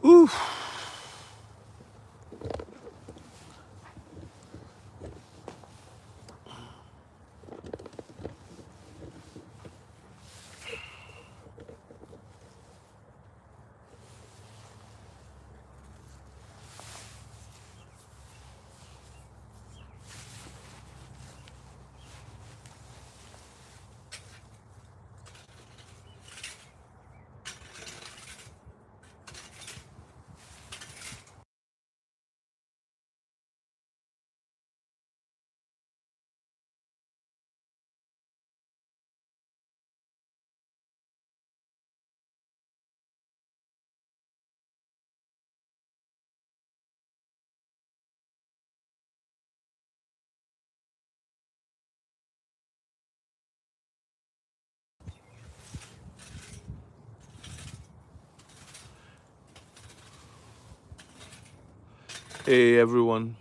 Oof. Hey everyone.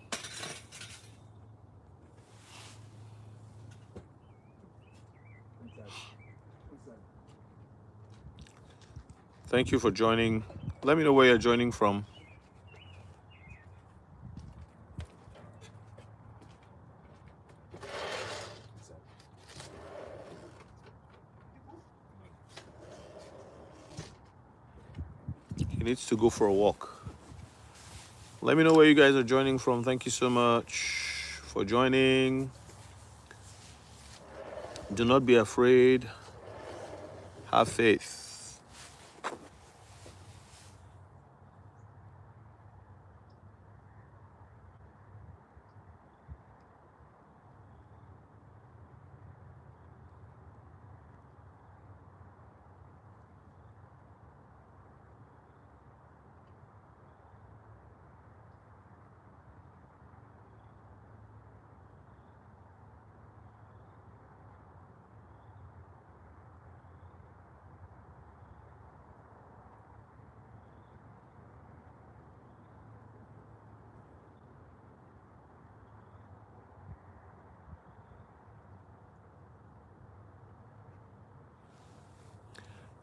Thank you for joining. Let me know where you're joining from. He needs to go for a walk. Let me know where you guys are joining from. Thank you so much for joining. Do not be afraid. Have faith.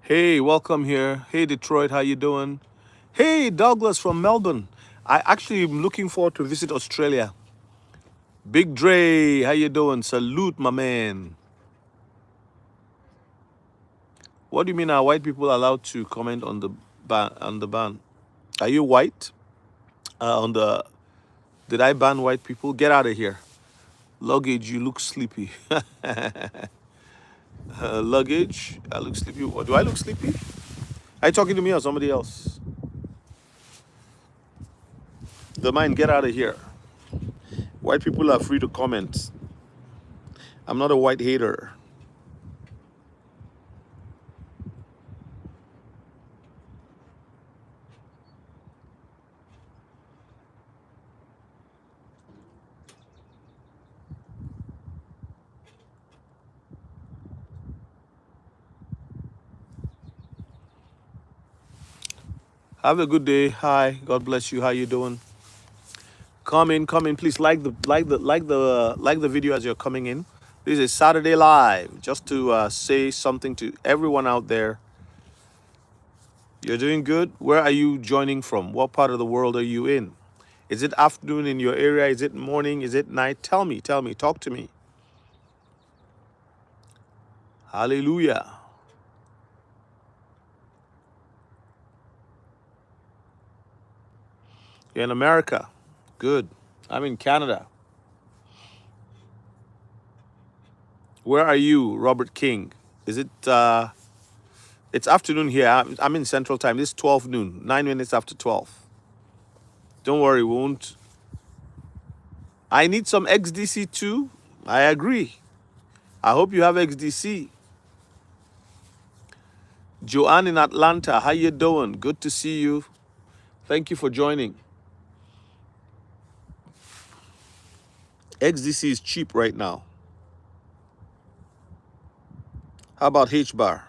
Hey, welcome here. Hey Detroit, how you doing? Hey Douglas from Melbourne. I actually am looking forward to visit Australia. Big Dre, how you doing? Salute, my man. What do you mean are white people allowed to comment on the ban? Are you white? On the Did I ban white people? Get out of here. Luggage, you look sleepy. Luggage, I look sleepy. What, do I look sleepy? Are you talking to me or somebody else? The mind, get out of here. White people are free to comment. I'm not a white hater. Have a good day. Hi. God bless you. How you doing? Come in, come in. Please like the video as you're coming in. This is Saturday Live. Just to say something to everyone out there. You're doing good. Where are you joining from? What part of the world are you in? Is it afternoon in your area? Is it morning? Is it night? Tell me. Talk to me. Hallelujah. You're in America. Good. I'm in Canada. Where are you, Robert King? Is it it's afternoon here. I'm in Central Time. It's 12 noon, 9 minutes after 12. Don't worry, we won't. I need some XDC too. I agree. I hope you have XDC. Joanne in Atlanta, how you doing? Good to see you. Thank you for joining. XDC is cheap right now. How about H bar?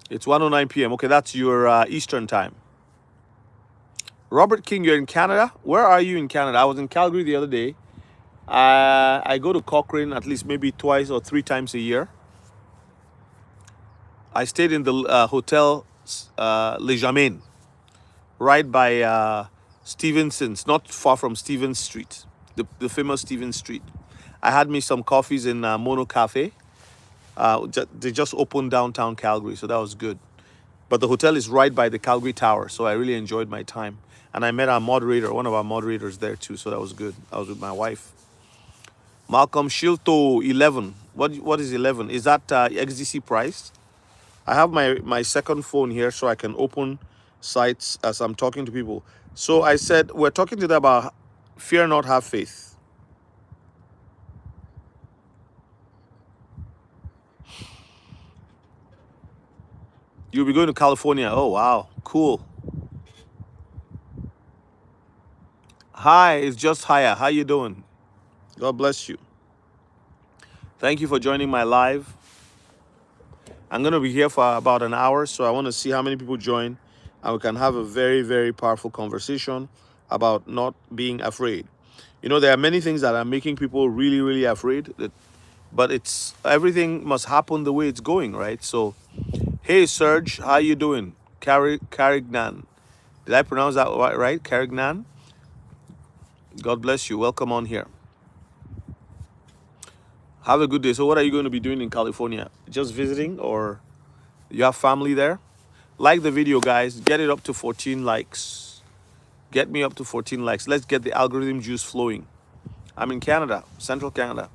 It's 1:09 p.m. Okay, that's your Eastern time. Robert King, you're in Canada? Where are you in Canada? I was in Calgary the other day. I go to Cochrane at least maybe twice or three times a year. I stayed in the hotel Le Jamin, right by Stevenson's, not far from Stevens Street, the famous Stevens Street. I had me some coffees in Mono Cafe. They just opened downtown Calgary, so that was good. But the hotel is right by the Calgary Tower, so I really enjoyed my time. And I met our moderator, one of our moderators there too, so that was good. I was with my wife. Malcolm Shilto 11. What is 11? Is that XDC price? I have my second phone here so I can open sites as I'm talking to people. So I said, we're talking to them about fear not, have faith. You'll be going to California. Oh, wow. Cool. Hi, it's just Haya. How you doing? God bless you. Thank you for joining my live. I'm going to be here for about an hour, so I want to see how many people join, and we can have a very, very powerful conversation about not being afraid. You know, there are many things that are making people really, really afraid, but it's everything must happen the way it's going, right? So, hey, Serge, how you doing? Carignan. Did I pronounce that right? Carignan? God bless you. Welcome on here. Have a good day. So what are you going to be doing in California? Just visiting, or you have family there? Like the video, guys. Get it up to 14 likes. Get me up to 14 likes. Let's get the algorithm juice flowing. I'm in Canada, central Canada.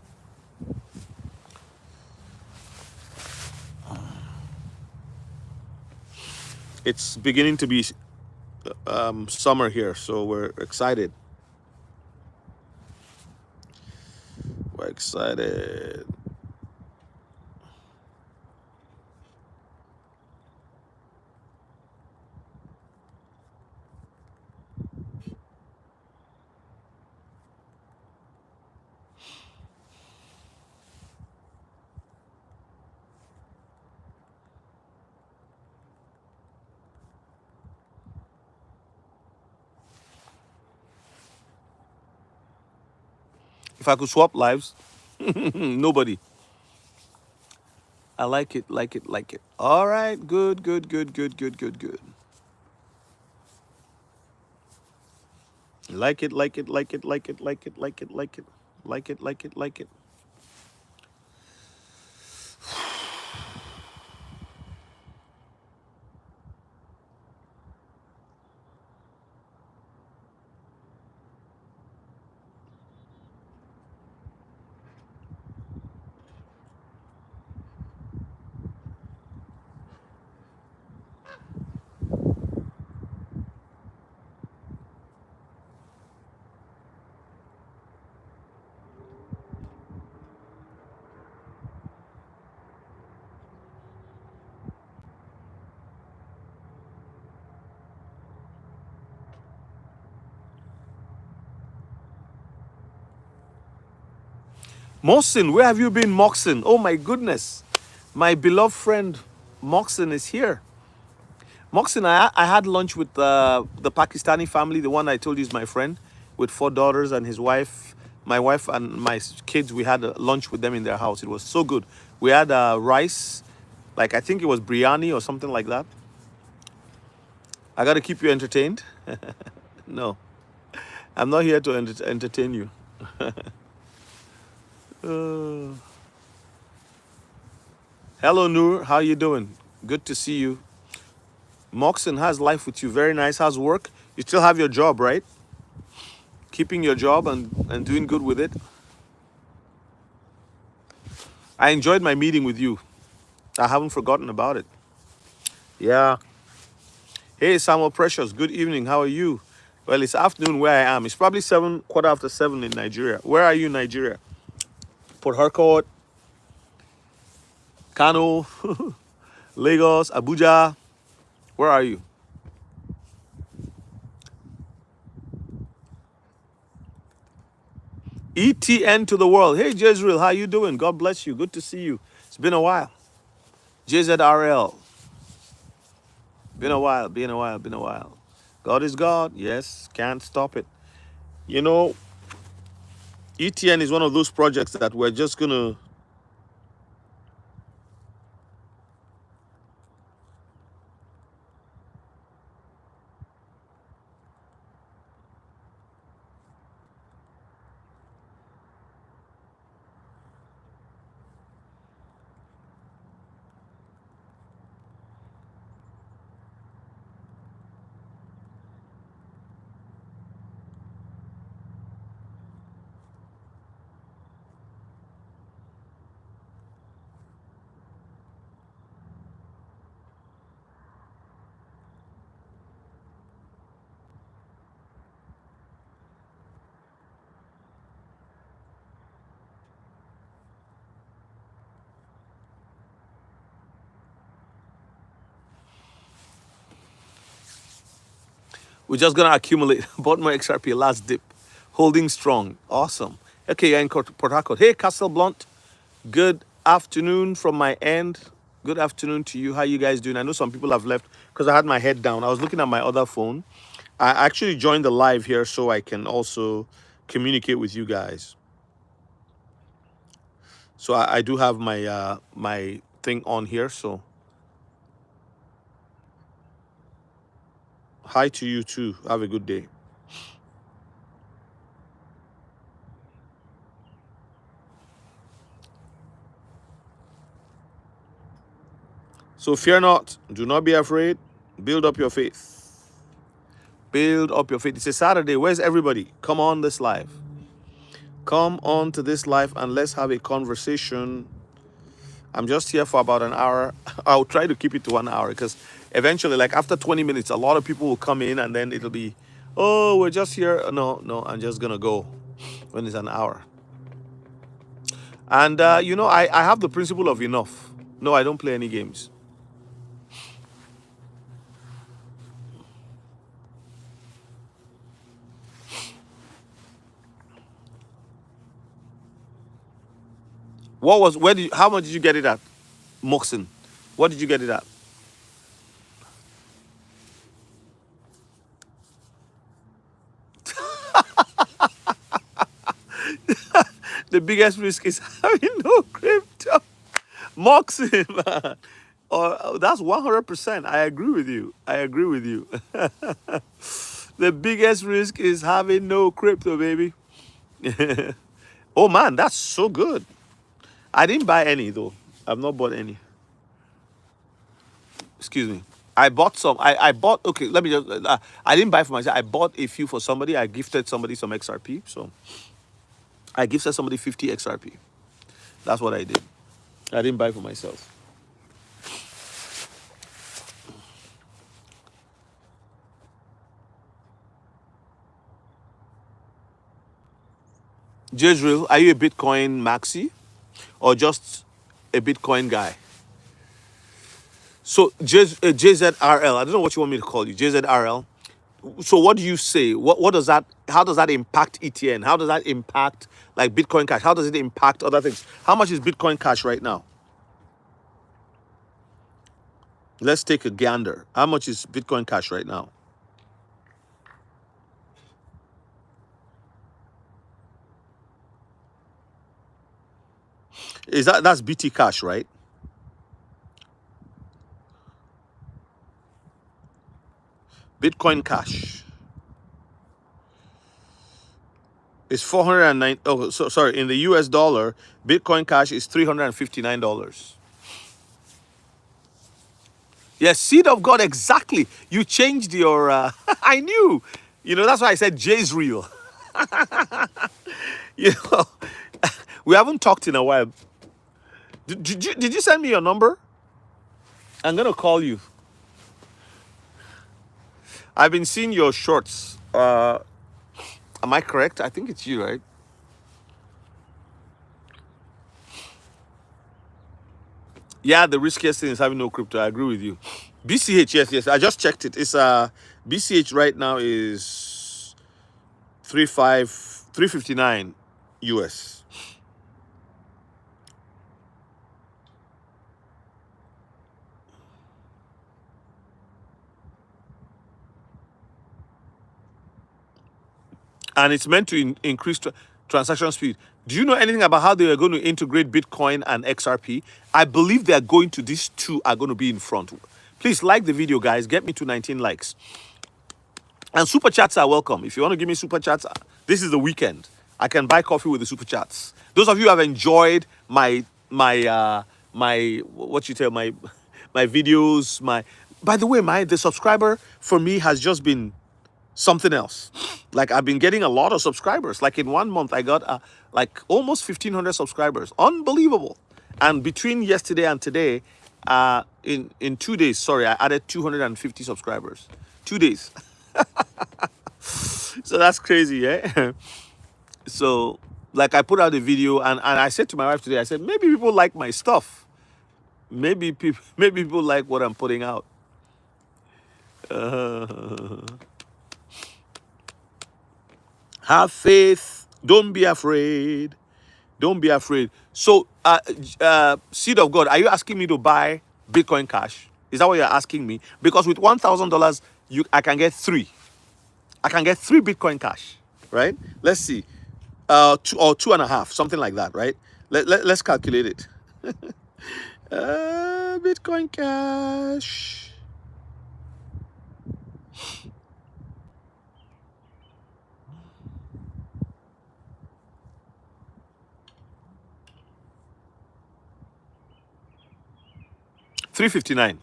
It's beginning to be summer here, so we're excited. We're excited. If I could swap lives, nobody. I like it, like it, like it. All right, good, good, good, good, good, good, good. Like it, like it, like it, like it, like it, like it, like it, like it, like it, like it. Mohsin, where have you been, Moxin? Oh my goodness. My beloved friend Moxin is here. Moxin, I had lunch with the Pakistani family, the one I told you is my friend, with four daughters and his wife. My wife and my kids, we had a lunch with them in their house. It was so good. We had rice, like I think it was biryani or something like that. I got to keep you entertained. No, I'm not here to entertain you. Uh, hello, Noor. How you doing? Good to see you. Moxon, how's life with you? Very nice. How's work? You still have your job, right? Keeping your job and doing good with it. I enjoyed my meeting with you. I haven't forgotten about it. Yeah. Hey, Samuel Precious. Good evening. How are you? Well, it's afternoon where I am. It's probably 7, quarter after 7 in Nigeria. Where are you in Nigeria? Port Harcourt, Kano, Lagos, Abuja. Where are you? ETN to the world. Hey, Jezreel, how you doing? God bless you. Good to see you. It's been a while. JZRL. Been a while, been a while, been a while. God is God. Yes, can't stop it. You know, ETN is one of those projects that we're just gonna. We're just gonna accumulate. Bought more XRP last dip, holding strong. Awesome. Okay, you're in Port Harcourt. Hey, Castle Blunt. Good afternoon from my end. Good afternoon to you. How you guys doing? I know some people have left because I had my head down. I was looking at my other phone. I actually joined the live here so I can also communicate with you guys. So I do have my my thing on here. So hi to you too. Have a good day. So fear not. Do not be afraid. Build up your faith. Build up your faith. It's a Saturday. Where's everybody? Come on this live. Come on to this live and let's have a conversation. I'm just here for about an hour. I'll try to keep it to 1 hour because eventually, like after 20 minutes, a lot of people will come in and then it'll be, oh, we're just here. No, no, I'm just going to go when it's an hour. And, you know, I have the principle of enough. No, I don't play any games. How much did you get it at? Moxon. What did you get it at? The biggest risk is having no crypto. Moxon, man. That's 100%. I agree with you. I agree with you. The biggest risk is having no crypto, baby. Oh man, that's so good. I didn't buy any though. I've not bought any. Excuse me. I bought some. I bought. Okay, let me just. I didn't buy for myself. I bought a few for somebody. I gifted somebody some XRP. So I gifted somebody 50 XRP. That's what I did. I didn't buy for myself. Jezreel, are you a Bitcoin maxi or just a Bitcoin guy? So JZRL, I don't know what you want me to call you, JZRL. So what do you say? What does that? How does that impact ETN? How does that impact like Bitcoin Cash? How does it impact other things? How much is Bitcoin Cash right now? Let's take a gander. How much is Bitcoin Cash right now? That's BT Cash, right? Bitcoin Cash is 409. Oh, so sorry. In the US dollar, Bitcoin Cash is $359. Yes, seed of God, exactly. You changed your. I knew. You know, that's why I said Jay's real. You know, we haven't talked in a while. Did you send me your number? I'm gonna call you. I've been seeing your shorts. Am I correct? I think it's you, right? Yeah, the riskiest thing is having no crypto. I agree with you. BCH, yes, yes. I just checked it. It's BCH right now is 359 US. And it's meant to increase. transaction speed. Do you know anything about how they are going to integrate Bitcoin and XRP? I believe they are going to, these two are going to be in front. Please like the video, guys. Get me to 19 likes. And super chats are welcome. If you want to give me super chats, this is the weekend. I can buy coffee with the super chats. Those of you who have enjoyed my what you tell my my videos, by the way, the subscriber for me has just been something else. Like I've been getting a lot of subscribers. Like in 1 month, I got like almost 1,500 subscribers. Unbelievable. And between yesterday and today, in 2 days, sorry, I added 250 subscribers. 2 days. So that's crazy, eh? So like I put out a video and I said to my wife today, I said, maybe people like my stuff. Maybe people like what I'm putting out. Have faith. Don't be afraid. Don't be afraid. So, Seed of God, are you asking me to buy Bitcoin Cash? Is that what you're asking me? Because with $1,000, I can get 3. I can get 3 Bitcoin Cash, right? Let's see, 2 or 2.5, something like that, right? Let's calculate it. Bitcoin Cash. $359.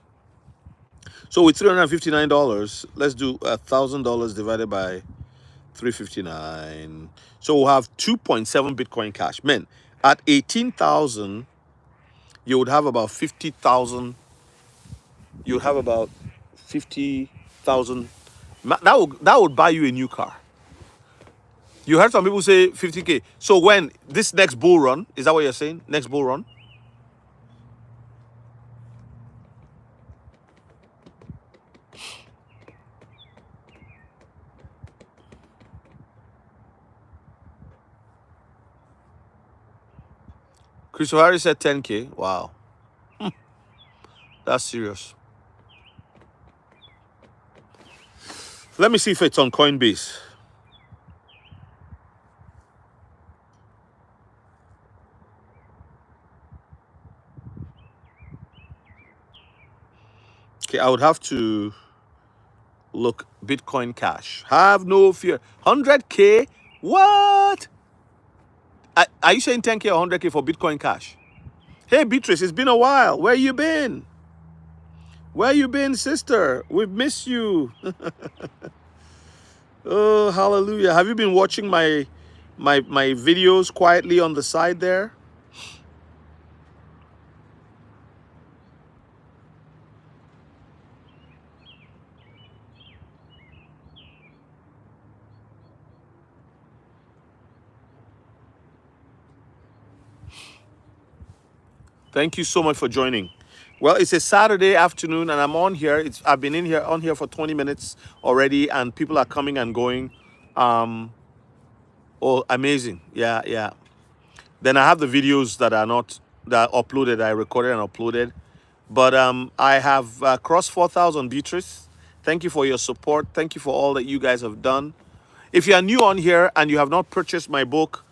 So with $359, let's do $1,000 divided by 359. So we'll have 2.7 Bitcoin Cash. Man, at 18,000, you would have about 50,000. You would have about 50,000. That would buy you a new car. You heard some people say 50K. So when this next bull run, is that what you're saying? Next bull run? Christopher Harris said 10K. Wow. That's serious. Let me see if it's on Coinbase. Okay, I would have to look. Bitcoin Cash. Have no fear. 100K? What? Are you saying 10K or 100K for Bitcoin Cash? Hey, Beatrice, it's been a while. Where you been? Where you been, sister? We've missed you. Oh, hallelujah. Have you been watching my videos quietly on the side there? Thank you so much for joining. Well, it's a Saturday afternoon and I'm on here. I've been on here for 20 minutes already and people are coming and going. Oh, amazing. Yeah. Then I have the videos that are uploaded. I recorded and uploaded. But I have crossed 4,000, Beatrice. Thank you for your support. Thank you for all that you guys have done. If you are new on here and you have not purchased my book,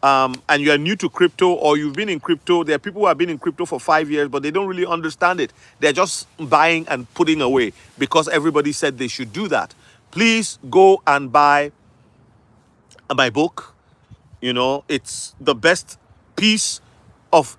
and you are new to crypto or you've been in crypto, there are people who have been in crypto for 5 years, but they don't really understand it. They're just buying and putting away because everybody said they should do that. Please go and buy my book. You know, it's the best piece of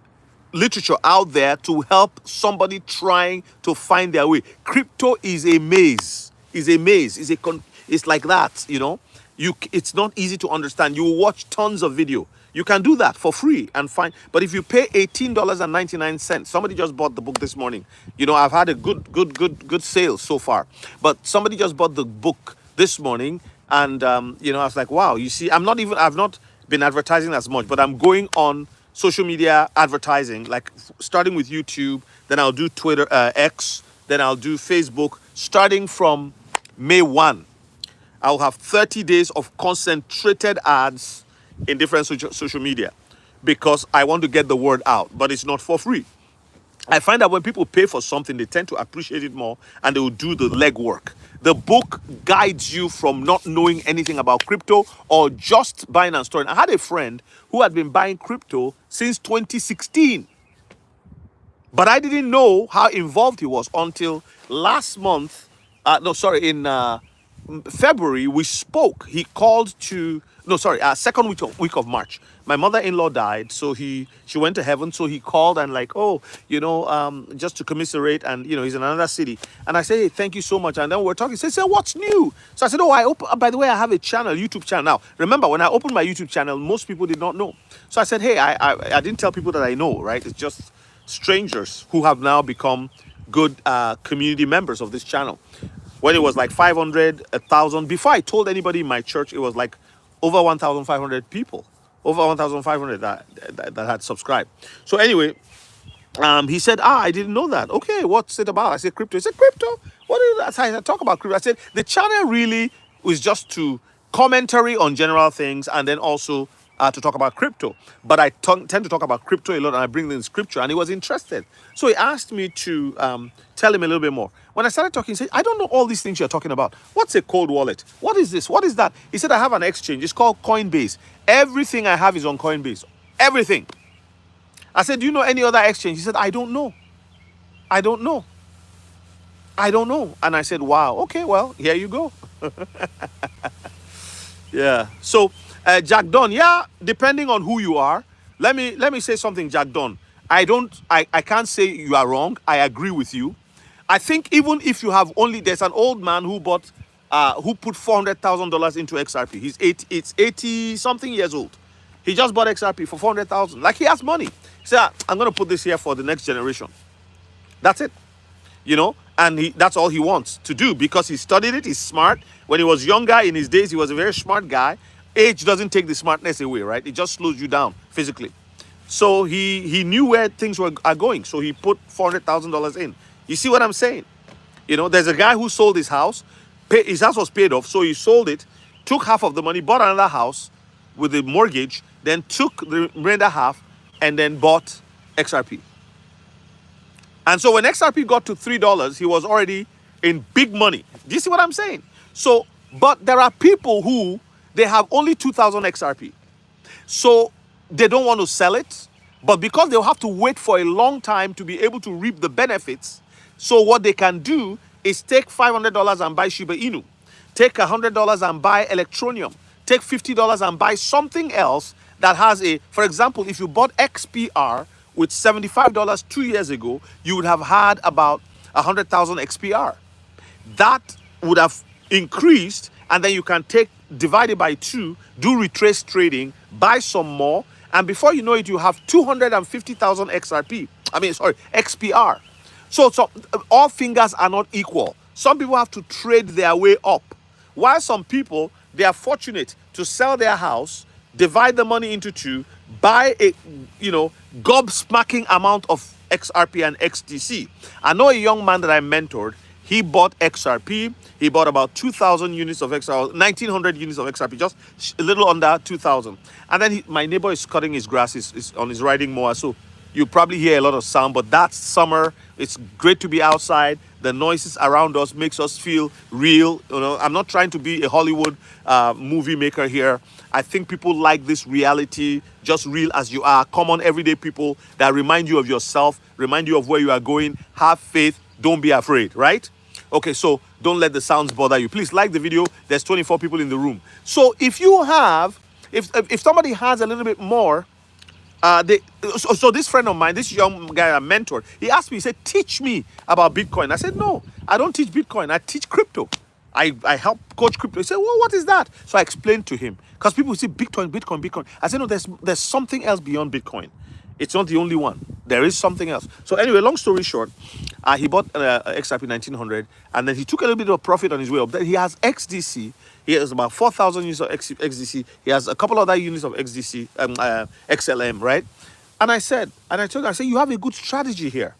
literature out there to help somebody trying to find their way. Crypto is a maze. It's like that, you know. It's not easy to understand. You will watch tons of video. You can do that for free and find. But if you pay $18.99, somebody just bought the book this morning. You know, I've had a good sale so far. But somebody just bought the book this morning, and you know, I was like, wow. You see, I've not been advertising as much, but I'm going on social media advertising, like starting with YouTube, then I'll do Twitter, X, then I'll do Facebook. Starting from May 1, I'll have 30 days of concentrated ads in different social media because I want to get the word out, but it's not for free. I find that when people pay for something, they tend to appreciate it more and they will do the legwork. The book guides you from not knowing anything about crypto or just buying and storing. I had a friend who had been buying crypto since 2016, but I didn't know how involved he was until last month. No, sorry, in February, we spoke. He called to no, sorry, second week of March. My mother-in-law died, so she went to heaven. So he called and like, oh, just to commiserate, and he's in another city. And I said, hey, thank you so much. And then we're talking. He said, what's new? So I said, oh, by the way, I have a channel, YouTube channel. Now, remember, when I opened my YouTube channel, most people did not know. So I said, hey, I didn't tell people that I know, right? It's just strangers who have now become good community members of this channel. When it was like 500, 1,000, before I told anybody in my church, it was like over 1,500 people, over 1,500 that had subscribed. So anyway, he said, I didn't know that. Okay, what's it about? I said, crypto. He said, crypto? What is that? I talk about crypto. I said, the channel really was just to commentary on general things and then also to talk about crypto. But I tend to talk about crypto a lot and I bring in scripture, and he was interested. So he asked me to tell him a little bit more. When I started talking, he said, I don't know all these things you're talking about. What's a cold wallet? What is this? What is that? He said, I have an exchange. It's called Coinbase. Everything I have is on Coinbase. Everything. I said, do you know any other exchange? He said, I don't know. I don't know. I don't know. And I said, wow, okay, well, here you go. Yeah. So, Jack Don, yeah, depending on who you are, let me say something, Jack Don. I can't say you are wrong. I agree with you. I think even if you have there's an old man who put $400,000 into XRP. It's 80 something years old. He just bought XRP for 400,000. Like, he has money. He said, I'm going to put this here for the next generation. That's it. And that's all he wants to do because he studied it. He's smart. When he was younger in his days, he was a very smart guy. Age doesn't take the smartness away, right? It just slows you down physically. So he knew where things are going. So he put $400,000 in. You see what I'm saying? There's a guy who sold his house. His house was paid off. So he sold it, took half of the money, bought another house with the mortgage, then took the remainder half and then bought XRP. And so when XRP got to $3, he was already in big money. Do you see what I'm saying? So, but there are people who, they have only 2,000 XRP. So they don't want to sell it, but because they'll have to wait for a long time to be able to reap the benefits, so what they can do is take $500 and buy Shiba Inu, take $100 and buy Electronium, take $50 and buy something else that has for example, if you bought XPR with $75 2 years ago, you would have had about 100,000 XPR. That would have increased, and then you can divide it by 2, do retrace trading, buy some more, and before you know it, you have 250,000 XPR. So all fingers are not equal. Some people have to trade their way up, while some people, they are fortunate to sell their house, divide the money into 2, buy a gobsmacking amount of XRP and XDC. I know a young man that I mentored. He bought XRP. He bought about 2,000 units of XRP, 1,900 units of XRP, just a little under 2,000. And then my neighbor is cutting his grass, is on his riding mower. So you probably hear a lot of sound, but that's summer. It's great to be outside. The noises around us makes us feel real. I'm not trying to be a Hollywood movie maker here. I think people like this reality, just real as you are, common everyday people that remind you of yourself, remind you of where you are going. Have faith. Don't be afraid, right? Okay, so don't let the sounds bother you. Please like the video. There's 24 people in the room. So if somebody has a little bit more, so this friend of mine, this young guy I mentored, he asked me, he said, teach me about Bitcoin. I said, no, I don't teach Bitcoin. I teach crypto. I help coach crypto. He said, well, what is that? So I explained to him, because people say Bitcoin. I said, no, there's something else beyond Bitcoin. It's not the only one. There is something else. So anyway, long story short, he bought XRP 1900, and then he took a little bit of profit on his way up. Then he has XDC. He has about 4,000 units of XDC. He has a couple other units of XDC, XLM, right? And I told him, you have a good strategy here,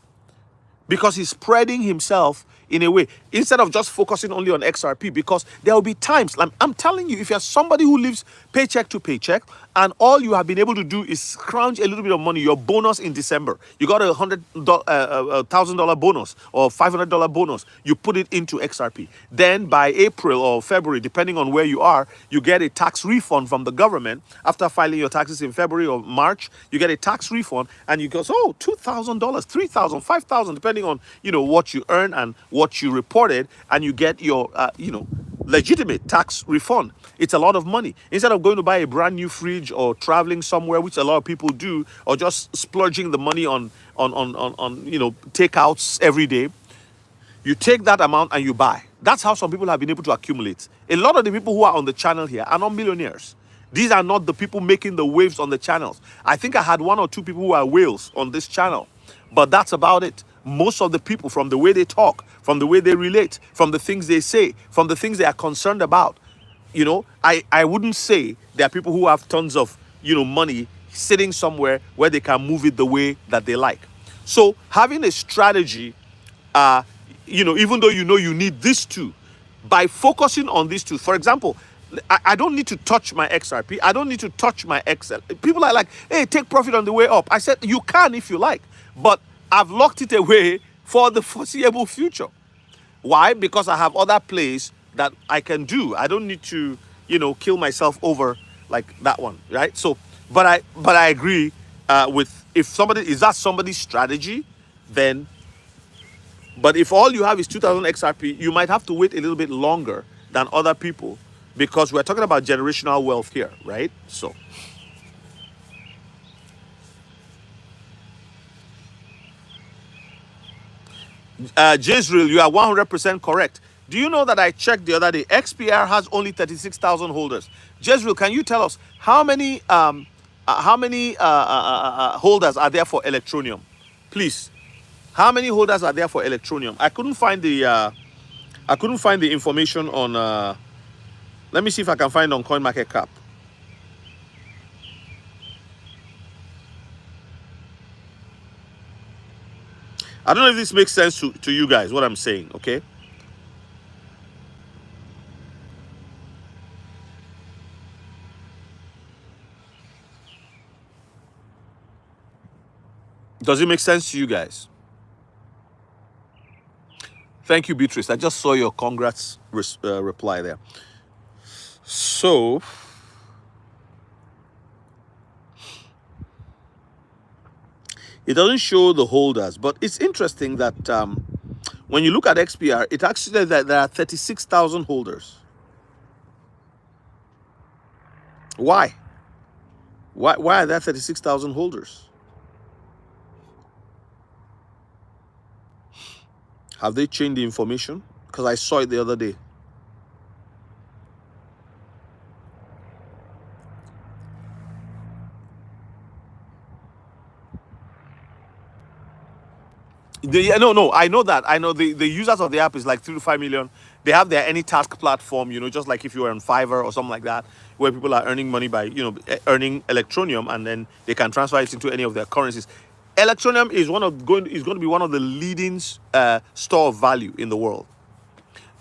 because he's spreading himself in a way, instead of just focusing only on XRP, because there will be times, I'm telling you, if you're somebody who lives paycheck to paycheck, and all you have been able to do is scrounge a little bit of money. Your bonus in December, you got $100,000 bonus or $500 bonus. You put it into XRP. Then by April or February, depending on where you are, you get a tax refund from the government. After filing your taxes in February or March, you get a tax refund, and you go, oh, $2,000, $3,000, $5,000, depending on what you earn and what you reported, and you get your legitimate tax refund. It's a lot of money. Instead of going to buy a brand new fridge or traveling somewhere, which a lot of people do, or just splurging the money on takeouts every day, you take that amount and you buy. That's how some people have been able to accumulate. A lot of the people who are on the channel here are not millionaires. These are not the people making the waves on the channels. I think I had one or two people who are whales on this channel, but that's about it. Most of the people, from the way they talk, from the way they relate, from the things they say, from the things they are concerned about, I wouldn't say there are people who have tons of money sitting somewhere where they can move it the way that they like. So having a strategy, even though you need these two, by focusing on these two, for example, I don't need to touch my XRP. I don't need to touch my XL. People are like, hey, take profit on the way up. I said, you can if you like, but I've locked it away for the foreseeable future. Why? Because I have other plays that I can do. I don't need to, kill myself over like that one, right? So, but I agree with, if somebody's strategy, then. But if all you have is 2,000 XRP, you might have to wait a little bit longer than other people, because we're talking about generational wealth here, right? So. Jezreel, you are 100% correct. Do you know that I checked the other day? XPR has only 36,000 holders. Jezreel, can you tell us how many holders are there for Electronium? Please, how many holders are there for Electronium? I couldn't find the information on. Let me see if I can find on CoinMarketCap. I don't know if this makes sense to you guys, what I'm saying, okay? Does it make sense to you guys? Thank you, Beatrice. I just saw your congrats reply there. So, it doesn't show the holders, but it's interesting that when you look at XPR, it actually says that there are 36,000 holders. Why? Why are there 36,000 holders? Have they changed the information? Because I saw it the other day. No, I know that. I know the users of the app is like 3 to 5 million. They have their any task platform, just like if you were on Fiverr or something like that, where people are earning money by, earning Electronium, and then they can transfer it into any of their currencies. Electronium is going to be one of the leading store of value in the world.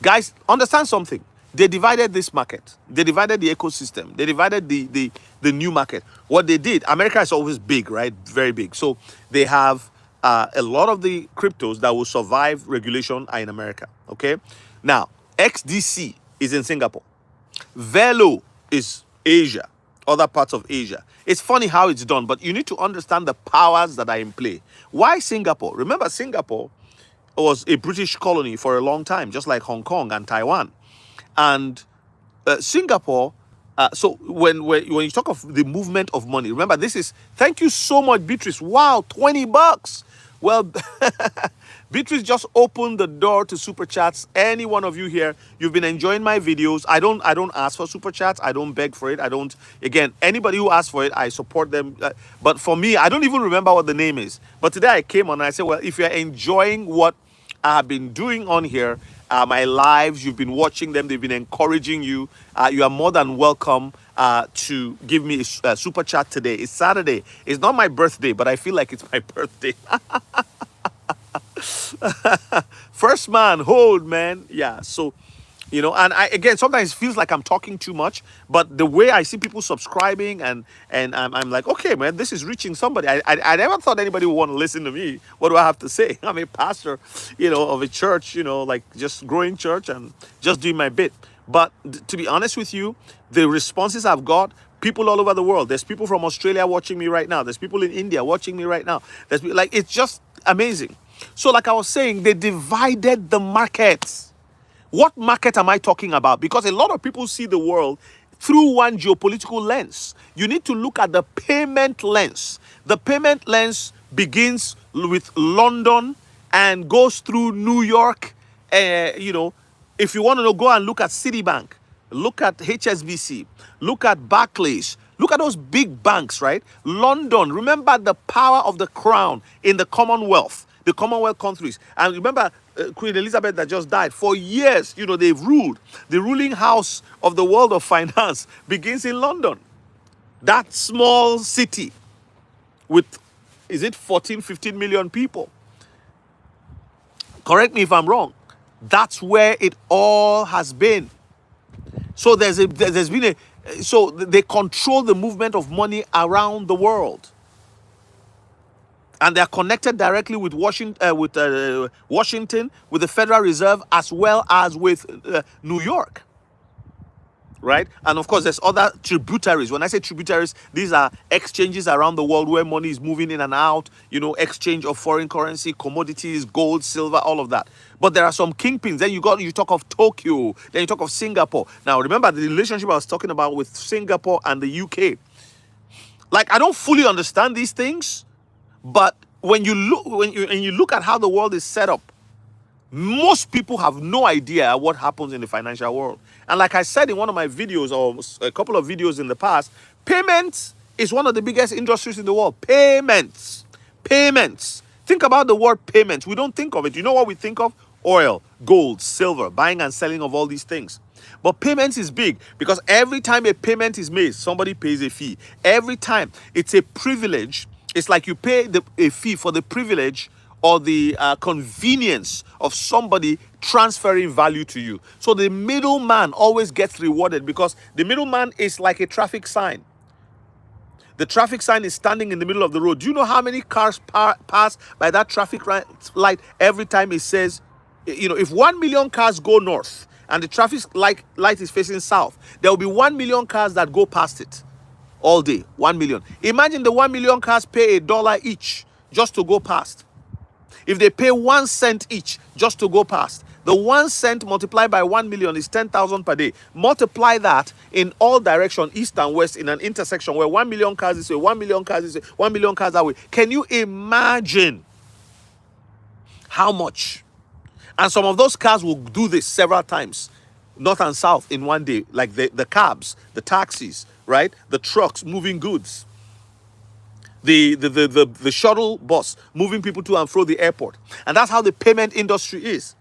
Guys, understand something. They divided this market. They divided the ecosystem. They divided the new market. What they did, America is always big, right? Very big. So they have a lot of the cryptos that will survive regulation are in America. Okay. Now, XDC is in Singapore. Velo is Asia, other parts of Asia. It's funny how it's done, but you need to understand the powers that are in play. Why Singapore? Remember, Singapore was a British colony for a long time, just like Hong Kong and Taiwan. And Singapore, so when you talk of the movement of money, remember this is, thank you so much, Beatrice. Wow, $20. Well, Beatrice just opened the door to super chats. Any one of you here, you've been enjoying my videos. I don't ask for super chats. I don't beg for it. Again, anybody who asks for it, I support them. But for me, I don't even remember what the name is. But today I came on and I said, well, if you're enjoying what I have been doing on here, my lives, you've been watching them, they've been encouraging you, you are more than welcome to give me a super chat today. It's Saturday. It's not my birthday, but I feel like it's my birthday. First man, hold, man. Yeah, so And again, sometimes it feels like I'm talking too much, but the way I see people subscribing and I'm like, okay, man, this is reaching somebody. I never thought anybody would want to listen to me. What do I have to say? I'm a pastor, of a church, like just growing church and just doing my bit. But to be honest with you, the responses I've got, people all over the world. There's people from Australia watching me right now. There's people in India watching me right now. It's just amazing. So like I was saying, they divided the markets. What market am I talking about? Because a lot of people see the world through one geopolitical lens. You need to look at the payment lens. The payment lens begins with London and goes through New York. If you want to know, go and look at Citibank, look at HSBC, look at Barclays, look at those big banks, right? London, remember the power of the crown in the Commonwealth countries. And remember Queen Elizabeth that just died. For years, they've ruled. The ruling house of the world of finance begins in London. That small city with, is it 14, 15 million people? Correct me if I'm wrong. That's where it all has been. So so they control the movement of money around the world. And they're connected directly with Washington, with the Federal Reserve, as well as with New York, right? And of course, there's other tributaries. When I say tributaries, these are exchanges around the world where money is moving in and out. Exchange of foreign currency, commodities, gold, silver, all of that. But there are some kingpins. Then you talk of Tokyo. Then you talk of Singapore. Now remember the relationship I was talking about with Singapore and the UK. Like, I don't fully understand these things. But when you look at how the world is set up, most people have no idea what happens in the financial world. And like I said in one of my videos or a couple of videos in the past, payments is one of the biggest industries in the world. Payments. Think about the word payments. We don't think of it. You know what we think of? Oil, gold, silver, buying and selling of all these things. But payments is big because every time a payment is made, somebody pays a fee. Every time. It's a privilege. It's like you pay a fee for the privilege or the convenience of somebody transferring value to you. So the middleman always gets rewarded because the middleman is like a traffic sign. The traffic sign is standing in the middle of the road. Do you know how many cars pass by that traffic light every time it says, if 1 million cars go north and the traffic light is facing south, there will be 1 million cars that go past it. All day, 1 million. Imagine the 1 million cars pay $1 each just to go past. If they pay 1 cent each just to go past, the 1 cent multiplied by 1 million is 10,000 per day. Multiply that in all direction, east and west, in an intersection where 1 million cars is 1 million cars is 1 million cars that way. Can you imagine how much? And some of those cars will do this several times, north and south in one day, like the cabs, the taxis, right? The trucks moving goods, the shuttle bus moving people to and fro the airport. And that's how the payment industry is.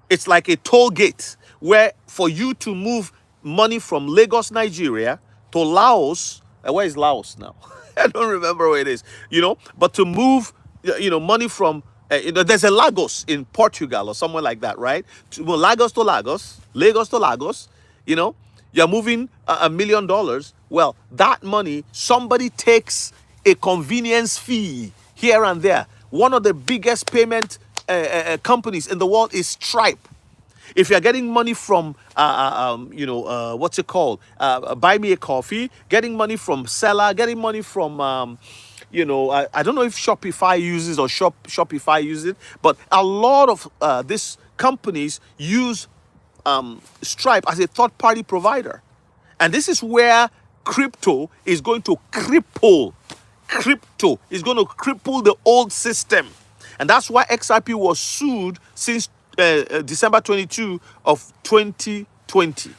It's like a toll gate where for you to move money from Lagos, Nigeria to Laos, where is Laos now? I don't remember where it is, but to move, money from, there's a Lagos in Portugal or somewhere like that, right? Lagos to Lagos, Lagos to Lagos, you're moving $1 million. Well, that money, somebody takes a convenience fee here and there. One of the biggest payment companies in the world is Stripe. If you're getting money from, what's it called? Buy me a coffee, getting money from Seller, getting money from, I don't know if Shopify uses or Shopify uses it, but a lot of these companies use Stripe as a third-party provider. And this is where crypto is going to cripple. Crypto is going to cripple the old system. And that's why XRP was sued since December 22 of 2020.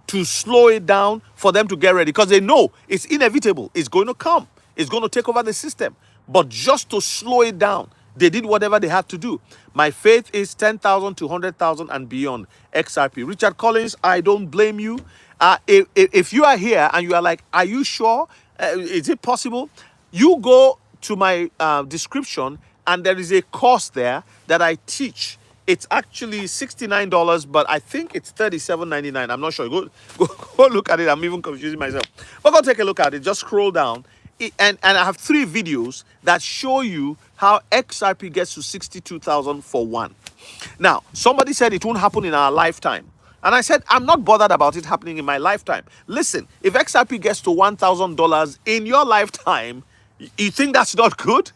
To slow it down for them to get ready. Because they know it's inevitable. It's going to come. It's going to take over the system. But just to slow it down, they did whatever they had to do. My faith is 10,000 to 100,000 and beyond XRP. Richard Collins, I don't blame you. If you are here and you are like, are you sure? Is it possible? You go to my description and there is a course there that I teach It's actually $69, but I think it's $37.99. I'm not sure. Go look at it. I'm even confusing myself. But go take a look at it. Just scroll down. And I have 3 videos that show you how XRP gets to 62,000 for one. Now, somebody said it won't happen in our lifetime. And I said, I'm not bothered about it happening in my lifetime. Listen, if XRP gets to $1,000 in your lifetime, you think that's not good?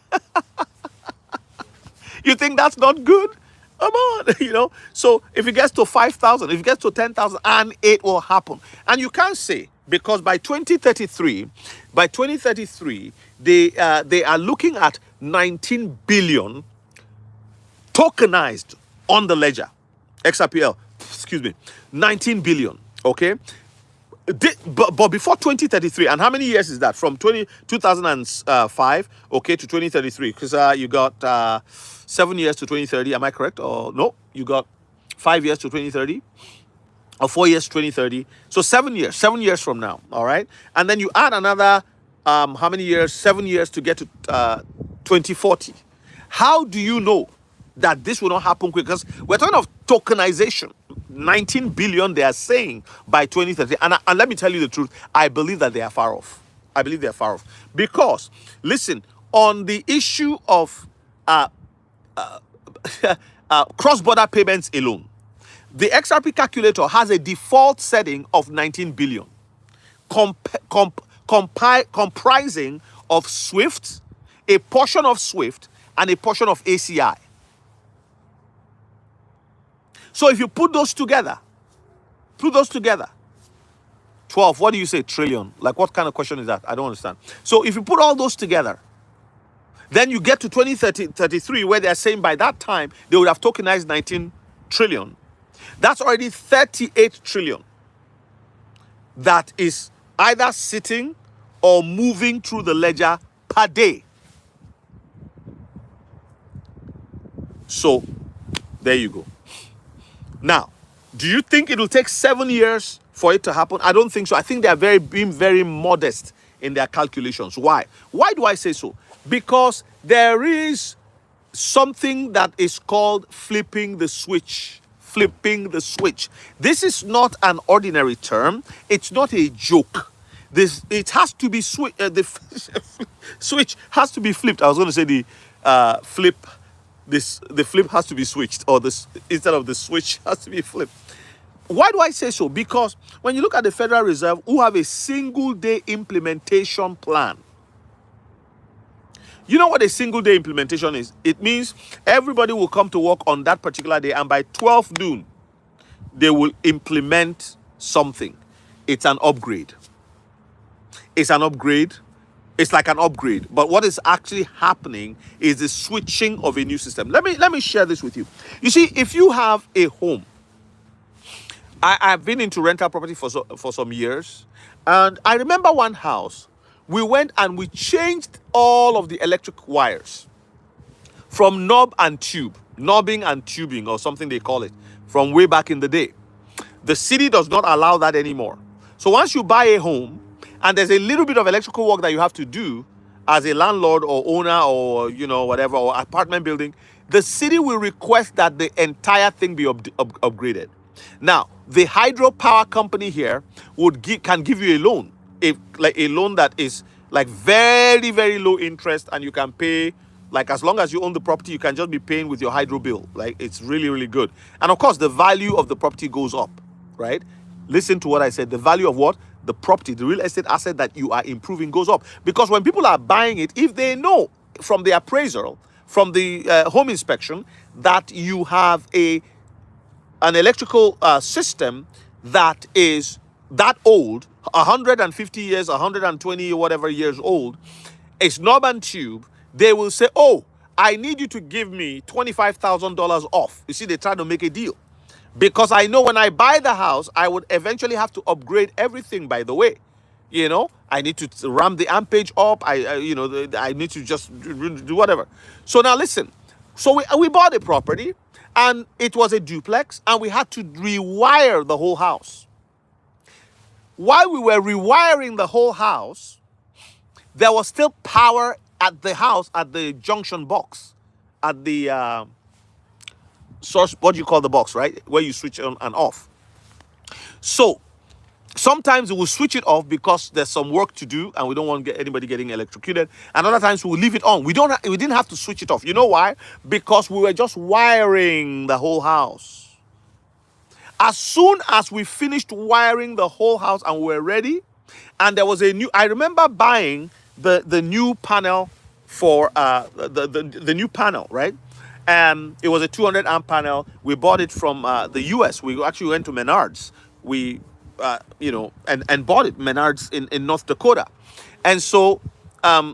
You think that's not good? Come on, So if it gets to 5,000, if it gets to 10,000, and it will happen. And you can't say, because by 2033, they are looking at 19 billion tokenized on the ledger. XRPL, excuse me, 19 billion, okay? But before 2033, and how many years is that? From 2005, okay, to 2033, because you got 7 years to 2030, am I correct? Or no, you got 5 years to 2030, or 4 years to 2030. So 7 years from now, all right? And then you add another, how many years? 7 years to get to 2040. How do you know that this will not happen quick? Because we're talking of tokenization. 19 billion they are saying by 2030. And let me tell you the truth, I believe that they are far off. I believe they are far off. Because, listen, on the issue of cross-border payments alone, the XRP calculator has a default setting of 19 billion, comprising of SWIFT, a portion of SWIFT, and a portion of ACI. So if you put those together, 12, what do you say, trillion? Like, what kind of question is that? I don't understand. So if you put all those together, then you get to 2033, where they're saying by that time, they would have tokenized 19 trillion. That's already 38 trillion that is either sitting or moving through the ledger per day. So there you go. Now, do you think it will take 7 years for it to happen? I don't think so. I think they are being very modest in their calculations. Why? Why do I say so? Because there is something that is called flipping the switch. Flipping the switch. This is not an ordinary term. It's not a joke. It has to be the switch has to be flipped. I was going to say the flip. The flip has to be switched, or this, instead of the switch, has to be flipped. Why do I say so? Because when you look at the Federal Reserve, who have a single day implementation plan. You know what a single day implementation is? It means everybody will come to work on that particular day, and by 12 noon, they will implement something. It's an upgrade. It's an upgrade. It's like an upgrade. But what is actually happening is the switching of a new system. Let me share this with you. You see, if you have a home, I've been into rental property for some years, and I remember one house, we went and we changed all of the electric wires from knobbing and tubing, or something they call it, from way back in the day. The city does not allow that anymore. So once you buy a home, and there's a little bit of electrical work that you have to do as a landlord or owner, or whatever, or apartment building, the city will request that the entire thing be upgraded. Now, the hydropower company here can give you a loan, a loan that is like very, very low interest, and you can pay, like, as long as you own the property, you can just be paying with your hydro bill. Like, it's really, really good. And of course, the value of the property goes up, right? Listen to what I said. The value of what? The property, the real estate asset that you are improving goes up. Because when people are buying it, if they know from the appraisal, from the home inspection, that you have an electrical system that is that old, 150 years, 120 or whatever years old, it's knob and tube, they will say, oh, I need you to give me $25,000 off. You see, they try to make a deal. Because I know when I buy the house, I would eventually have to upgrade everything, by the way. I need to ramp the ampage up. I need to just do whatever. So now listen. So we bought a property, and it was a duplex, and we had to rewire the whole house. While we were rewiring the whole house, there was still power at the house, at the junction box, at the source, what do you call the box, right? Where you switch on and off. So sometimes we will switch it off because there's some work to do and we don't want anybody getting electrocuted. And other times we'll leave it on. We didn't have to switch it off. You know why? Because we were just wiring the whole house. As soon as we finished wiring the whole house and we were ready, and there was I remember buying the new panel for the new panel, right? And it was a 200 amp panel. We bought it from the US. We actually went to Menards. We and bought it Menards in North Dakota. And so I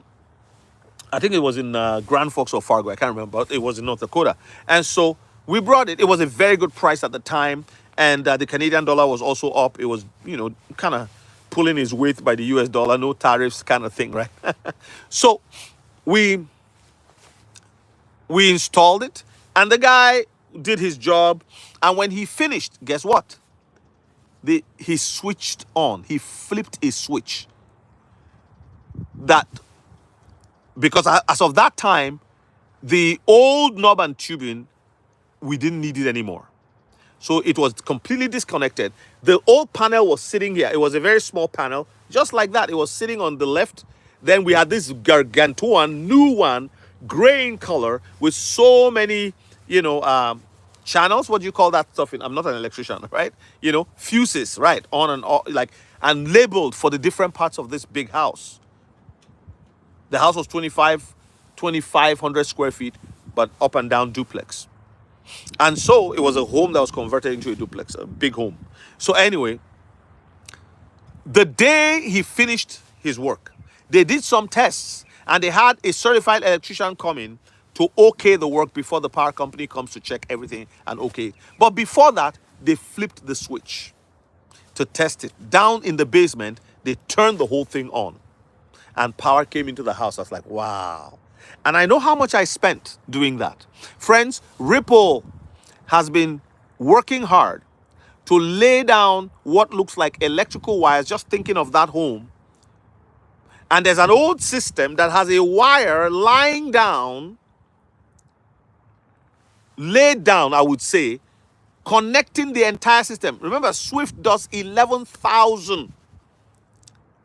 think it was in Grand Forks or Fargo. I can't remember, but it was in North Dakota. And so we brought it. It was a very good price at the time. And the Canadian dollar was also up. It was, kind of pulling his weight by the US dollar, no tariffs kind of thing, right? So we installed it and the guy did his job. And when he finished, guess what? He switched on. He flipped a switch. Because as of that time, the old knob and tubing, we didn't need it anymore. So it was completely disconnected. The old panel was sitting here. It was a very small panel, just like that. It was sitting on the left. Then we had this gargantuan new one, gray in color, with so many, channels. What do you call that stuff? I'm not an electrician, right? Fuses, right? On and off, and labeled for the different parts of this big house. The house was 2,500 square feet, but up and down duplex. And so it was a home that was converted into a duplex, a big home. So anyway, the day he finished his work, they did some tests and they had a certified electrician come in to okay the work before the power company comes to check everything and okay it. But before that, they flipped the switch to test it. Down in the basement, they turned the whole thing on and power came into the house. I was like, wow. And I know how much I spent doing that. Friends, Ripple has been working hard to lay down what looks like electrical wires, just thinking of that home. And there's an old system that has a wire lying down, laid down, I would say, connecting the entire system. Remember, Swift does 11,000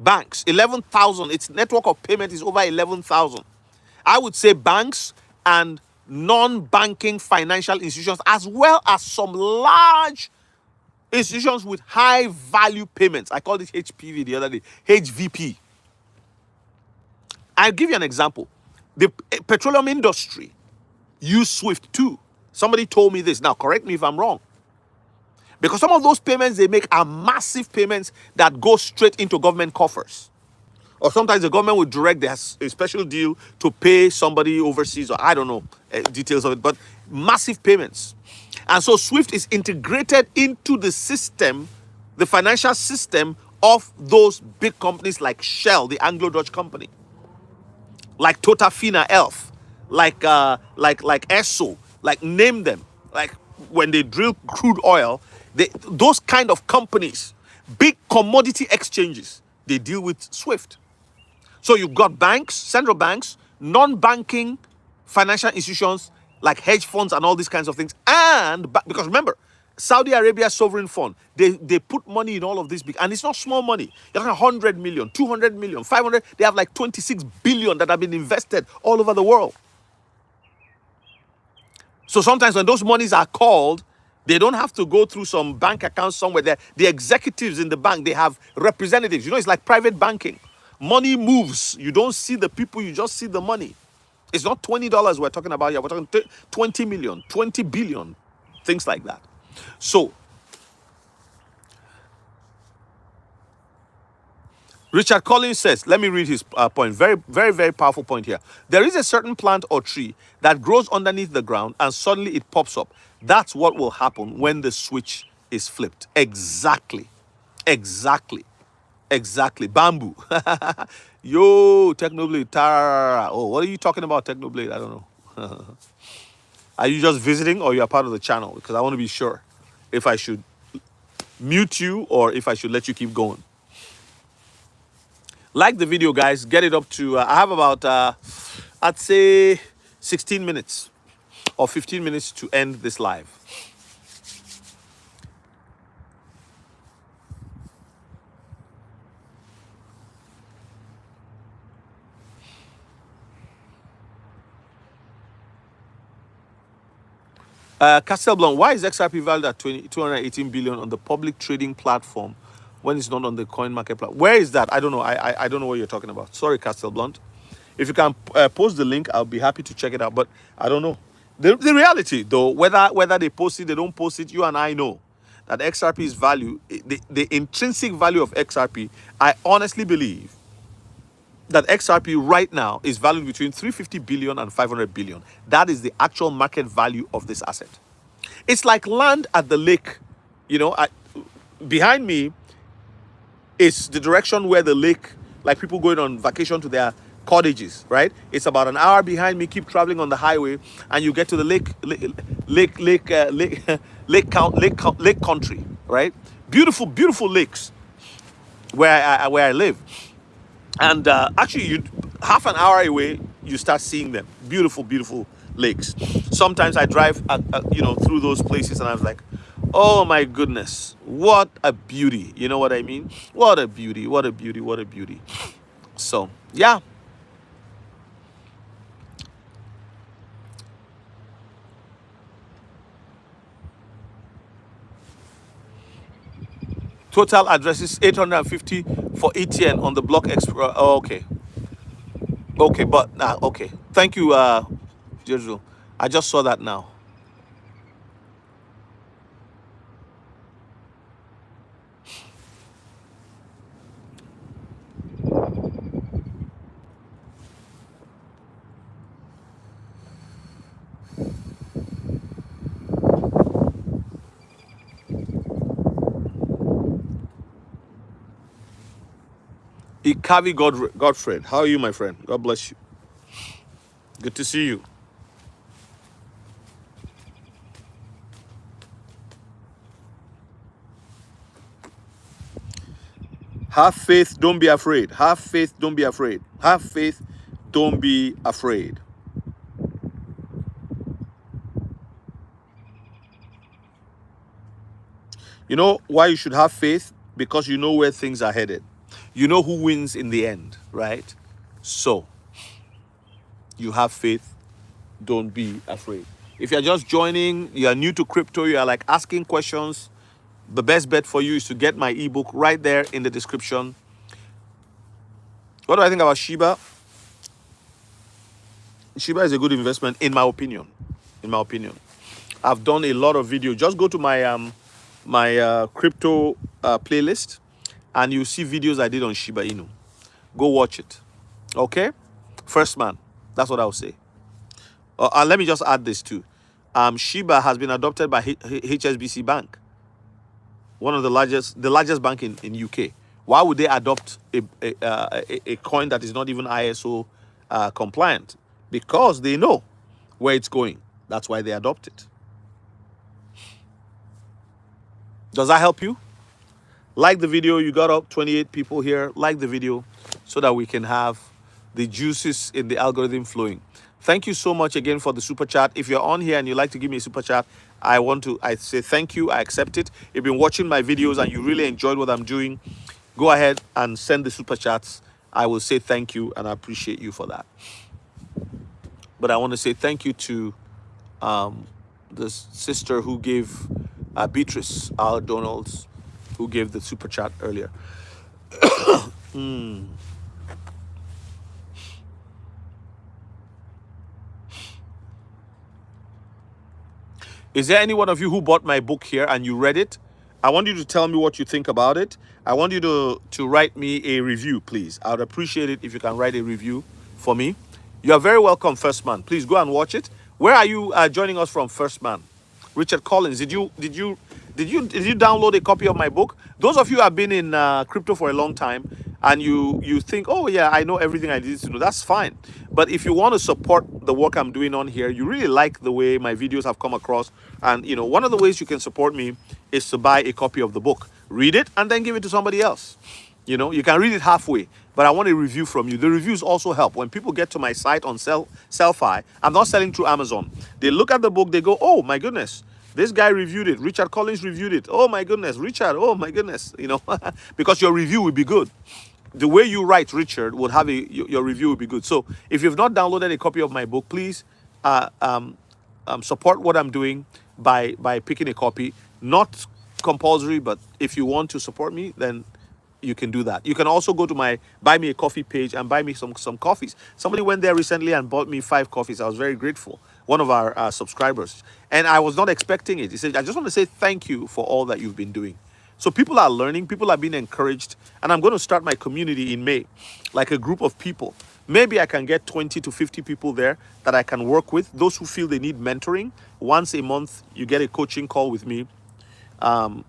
banks, 11,000. Its network of payment is over 11,000. I would say banks and non-banking financial institutions, as well as some large institutions with high value payments. I called it HPV the other day, HVP. I'll give you an example. The petroleum industry use Swift too. Somebody told me this. Now, correct me if I'm wrong. Because some of those payments they make are massive payments that go straight into government coffers. Or sometimes the government will direct a special deal to pay somebody overseas, or I don't know details of it, but massive payments. And so Swift is integrated into the system, the financial system of those big companies like Shell, the Anglo-Dutch company, like Totafina Elf, like Esso, like name them. Like when they drill crude oil, those kind of companies, big commodity exchanges, they deal with Swift. So you've got banks, central banks, non-banking financial institutions like hedge funds and all these kinds of things. And because remember, Saudi Arabia sovereign fund, they put money in all of this big, and it's not small money. You're talking 100 million, 200 million, 500. They have like 26 billion that have been invested all over the world. So sometimes when those monies are called, they don't have to go through some bank account somewhere. The executives in the bank, they have representatives. It's like private banking. Money moves. You don't see the people, you just see the money. It's not $20 we're talking about here. We're talking 20 million, 20 billion, things like that. So, Richard Collins says, let me read his point. Very, very, very powerful point here. There is a certain plant or tree that grows underneath the ground and suddenly it pops up. That's what will happen when the switch is flipped. Exactly. Exactly. Exactly. Bamboo. Yo, Technoblade. Oh, what are you talking about, Technoblade? I don't know. Are you just visiting or you're part of the channel? Because I want to be sure if I should mute you or if I should let you keep going. Like the video, guys. Get it up to, I have about, I'd say 16 minutes. or 15 minutes to end this live. Castelblanc, why is XRP valued at 218 billion on the public trading platform when it's not on the coin market platform? Where is that? I don't know. I don't know what you're talking about. Sorry, Castelblanc. If you can post the link, I'll be happy to check it out. But I don't know. The reality, though, whether they post it, they don't post it, you and I know that XRP's value, the intrinsic value of XRP, I honestly believe that XRP right now is valued between 350 billion and 500 billion. That is the actual market value of this asset. It's like land at the lake. You know, behind me is the direction where the lake, like people going on vacation to their cottages, right? It's about an hour behind me. Keep traveling on the highway, and you get to the lake country, right? Beautiful, beautiful lakes where I live. And actually, you half an hour away, you start seeing them. Beautiful, beautiful lakes. Sometimes I drive, through those places, and I was like, "Oh my goodness, what a beauty!" You know what I mean? What a beauty! What a beauty! What a beauty! So, yeah. Total addresses 850 for ETN on the block explorer. Oh, okay. Okay, but okay. Thank you, Jojo. I just saw that now. Ikavi Godfred, how are you, my friend? God bless you. Good to see you. Have faith, don't be afraid. Have faith, don't be afraid. Have faith, don't be afraid. You know why you should have faith? Because you know where things are headed. You know who wins in the end, right? So, you have faith, don't be afraid. If you're just joining, you're new to crypto, you are like asking questions, the best bet for you is to get my ebook right there in the description. What do I think about Shiba? Shiba is a good investment, in my opinion. In my opinion, I've done a lot of videos. Just go to my crypto playlist, and you see videos I did on Shiba Inu. Go watch it. Okay, first man. That's what I'll say. And let me just add this too. Shiba has been adopted by HSBC Bank, one of the largest bank in UK. Why would they adopt a coin that is not even ISO compliant? Because they know where it's going. That's why they adopt it. Does that help you? Like the video. You got up 28 people here. Like the video so that we can have the juices in the algorithm flowing. Thank you so much again for the super chat. If you're on here and you'd like to give me a super chat, I say thank you. I accept it. If you've been watching my videos and you really enjoyed what I'm doing, go ahead and send the super chats. I will say thank you and I appreciate you for that. But I want to say thank you to the sister who gave Beatrice R. Donalds, who gave the super chat earlier. Is there any one of you who bought my book here and you read it? I want you to tell me what you think about it. I want you to write me a review, please. I would appreciate it if you can write a review for me. You are very welcome, First Man. Please go and watch it. Where are you joining us from, First Man? Richard Collins, did you download a copy of my book? Those of you who have been in crypto for a long time and you think, oh yeah, I know everything I need to know, that's fine. But if you want to support the work I'm doing on here, you really like the way my videos have come across, and one of the ways you can support me is to buy a copy of the book, read it, and then give it to somebody else. You can read it halfway, but I want a review from you. The reviews also help. When people get to my site on Sellfy, I'm not selling through Amazon. They look at the book, they go, "Oh my goodness, this guy reviewed it. Richard Collins reviewed it. Oh my goodness, Richard. Oh my goodness." Because your review will be good. The way you write, Richard, would have your review will be good. So if you've not downloaded a copy of my book, please uh, um, support what I'm doing by picking a copy. Not compulsory, but if you want to support me, then you can do that. You can also go to my buy me a coffee page and buy me some coffees. Somebody went there recently and bought me 5 coffees. I was very grateful. One of our subscribers, and I was not expecting it. He said, "I just want to say thank you for all that you've been doing." So people are learning, people are being encouraged, and I'm going to start my community in May, like a group of people. Maybe I can get 20 to 50 people there that I can work with. Those who feel they need mentoring, once a month you get a coaching call with me, and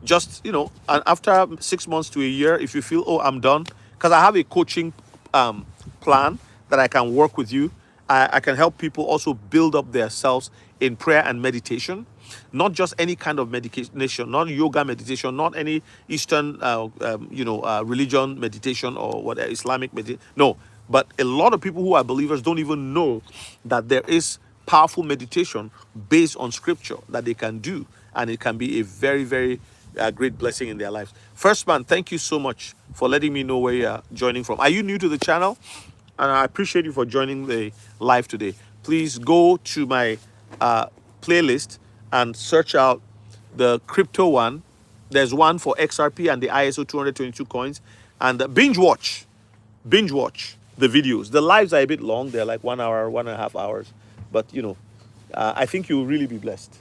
just and after 6 months to a year, if you feel, oh, I'm done, because I have a coaching plan that I can work with you. I can help people also build up themselves in prayer and meditation, not just any kind of meditation, not yoga meditation, not any Eastern religion meditation or what Islamic meditation. No, but a lot of people who are believers don't even know that there is powerful meditation based on scripture that they can do, and it can be a very, very great blessing in their lives. First man, thank you so much for letting me know where you're joining from. Are you new to the channel? And I appreciate you for joining the live today. Please go to my playlist and search out the crypto one. There's one for XRP and the ISO 222 coins, and binge watch the videos. The lives are a bit long. They're like 1 hour, 1.5 hours. But, I think you'll really be blessed.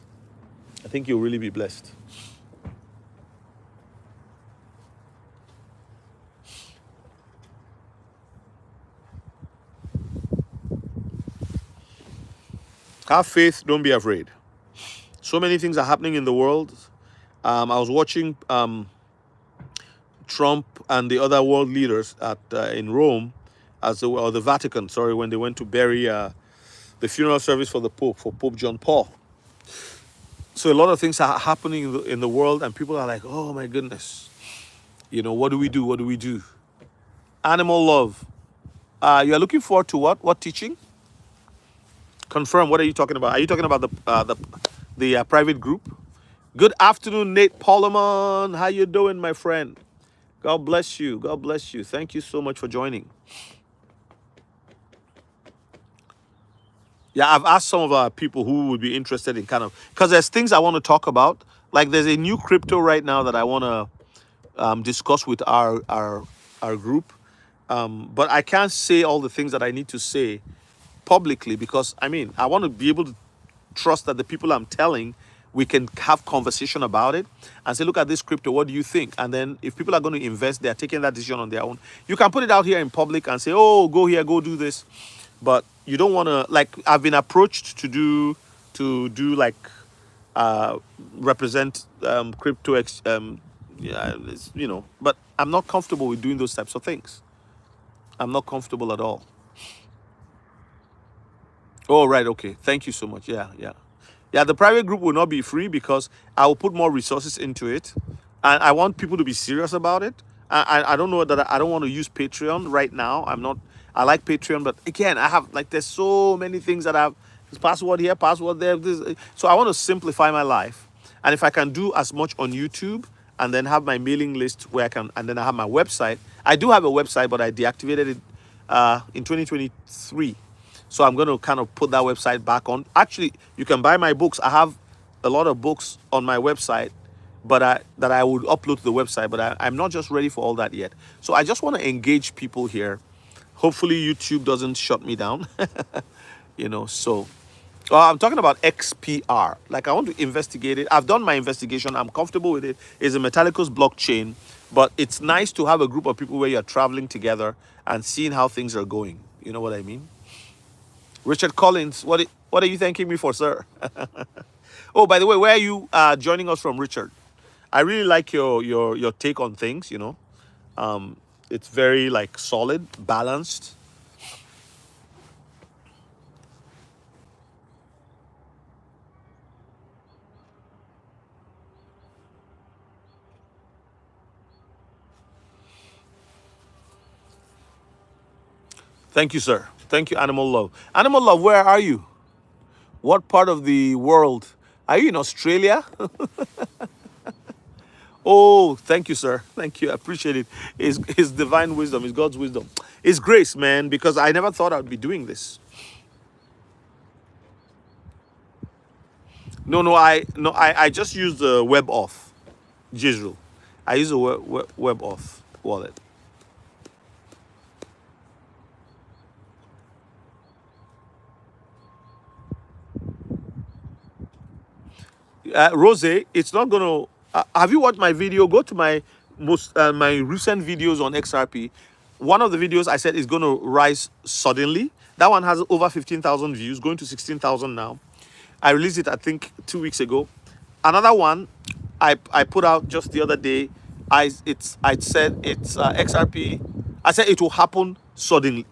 I think you'll really be blessed. Have faith. Don't be afraid. So many things are happening in the world. I was watching Trump and the other world leaders in Rome, or the Vatican, sorry, when they went to bury the funeral service for Pope John Paul. So a lot of things are happening in the world, and people are like, "Oh my goodness, what do we do? What do we do?" Animal love. You are looking forward to what? What teaching? Confirm. What are you talking about? Are you talking about the private group? Good afternoon, Nate Polemon. How you doing, my friend? God bless you. God bless you. Thank you so much for joining. Yeah, I've asked some of our people who would be interested in because there's things I want to talk about. Like there's a new crypto right now that I want to discuss with our group. But I can't say all the things that I need to say publicly because I want to be able to trust that the people I'm telling, we can have conversation about it and say, look at this crypto, what do you think? And then if people are going to invest, they're taking that decision on their own. You can put it out here in public and say, oh, go here, go do this. But you don't want to, like, I've been approached to do like represent crypto yeah, but I'm not comfortable with doing those types of things. I'm not comfortable at all. Oh, right. Okay. Thank you so much. Yeah, yeah. Yeah, the private group will not be free because I will put more resources into it. And I want people to be serious about it. I don't know that I don't want to use Patreon right now. I like Patreon, but again, there's so many things that I have. This password here, password there. So I want to simplify my life. And if I can do as much on YouTube and then have my mailing list and then I have my website. I do have a website, but I deactivated it in 2023. So I'm going to kind of put that website back on. Actually, you can buy my books. I have a lot of books on my website, but that I would upload to the website. But I'm not just ready for all that yet. So I just want to engage people here. Hopefully, YouTube doesn't shut me down. So I'm talking about XPR. Like, I want to investigate it. I've done my investigation. I'm comfortable with it. It's a Metallicus blockchain, but it's nice to have a group of people where you're traveling together and seeing how things are going. You know what I mean? Richard Collins, what are you thanking me for, sir? Oh, by the way, where are you joining us from, Richard? I really like your take on things. It's very like solid, balanced. Thank you, sir. Thank you, Animal Love. Animal Love, where are you? What part of the world? Are you in Australia? Oh, thank you, sir. Thank you. I appreciate it. It's divine wisdom. It's God's wisdom. It's grace, man, because I never thought I'd be doing this. No, I just use the web off. Jisru. I use a web off wallet. Rose, it's not gonna. Have you watched my video? Go to my recent videos on XRP. One of the videos I said is going to rise suddenly. That one has over 15,000 views, going to 16,000 now. I released it, I think, 2 weeks ago. Another one I put out just the other day. I said it's XRP. I said it will happen suddenly.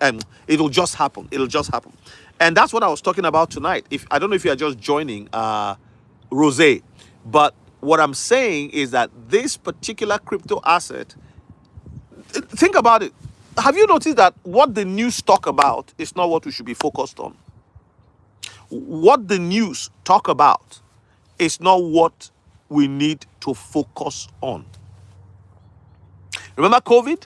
It'll just happen. It'll just happen. And that's what I was talking about tonight. If I don't know if you are just joining, Rose, but what I'm saying is that this particular crypto asset, think about it. Have you noticed that what the news talk about is not what we should be focused on? What the news talk about is not what we need to focus on. Remember COVID?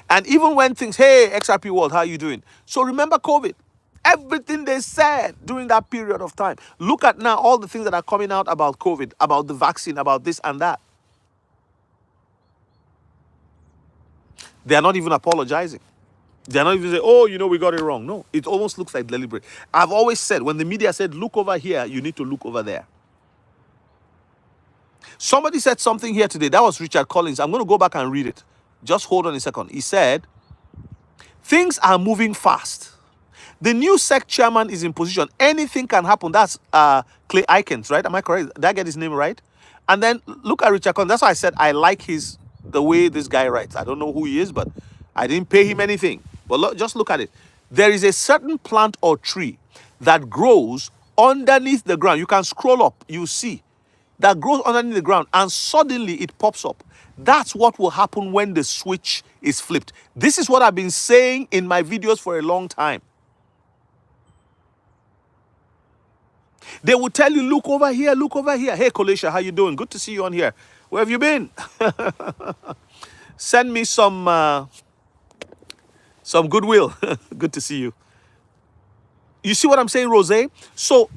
And even when things, hey, XRP world, how are you doing? So remember COVID. Everything they said during that period of time. Look at now all the things that are coming out about COVID, about the vaccine, about this and that. They are not even apologizing. They're not even saying, oh, we got it wrong. No, it almost looks like deliberate. I've always said, when the media said, look over here, you need to look over there. Somebody said something here today. That was Richard Collins. I'm going to go back and read it. Just hold on a second. He said, things are moving fast. The new SEC chairman is in position. Anything can happen. That's Clay Aikens, right? Am I correct? Did I get his name right? And then look at Richard Collins. That's why I said I like the way this guy writes. I don't know who he is, but I didn't pay him anything. But just look at it. There is a certain plant or tree that grows underneath the ground. You can scroll up. You see that grows underneath the ground, and suddenly it pops up. That's what will happen when the switch is flipped. This is what I've been saying in my videos for a long time. They will tell you, look over here, look over here. Hey, Kolesha, how you doing? Good to see you on here. Where have you been? Send me some goodwill. Good to see you. You see what I'm saying, Rose? So,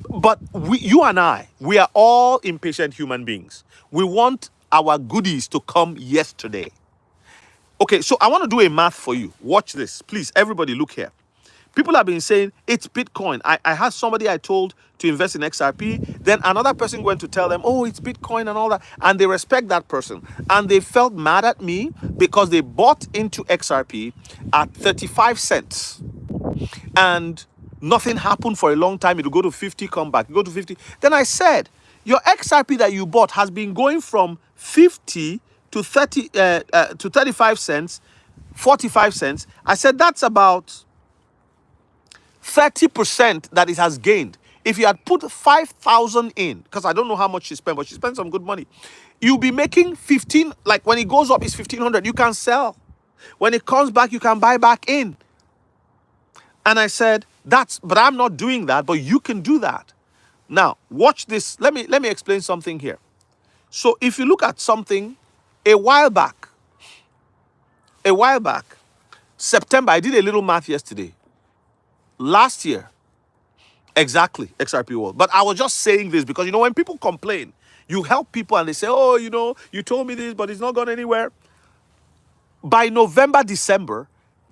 but you and I, we are all impatient human beings. We want our goodies to come yesterday. Okay, so I want to do a math for you. Watch this. Please, everybody look here. People have been saying it's Bitcoin. I had somebody I told to invest in XRP. Then another person went to tell them, oh, it's Bitcoin and all that. And they respect that person. And they felt mad at me because they bought into XRP at 35 cents. And nothing happened for a long time. It'll go to 50, come back. Go to 50. Then I said, your XRP that you bought has been going from 50 to 35 cents, 45 cents. I said that's about 30% that it has gained. If you had put 5,000 in, because I don't know how much she spent, but she spent some good money, you'll be making 15. Like when it goes up, it's 1,500. You can sell. When it comes back, you can buy back in. And I said, but I'm not doing that, but you can do that. Now, watch this. Let me explain something here. So if you look at something a while back, September, I did a little math yesterday. Last year, exactly, XRP World. But I was just saying this because, when people complain, you help people and they say, oh, you told me this, but it's not gone anywhere. By November, December,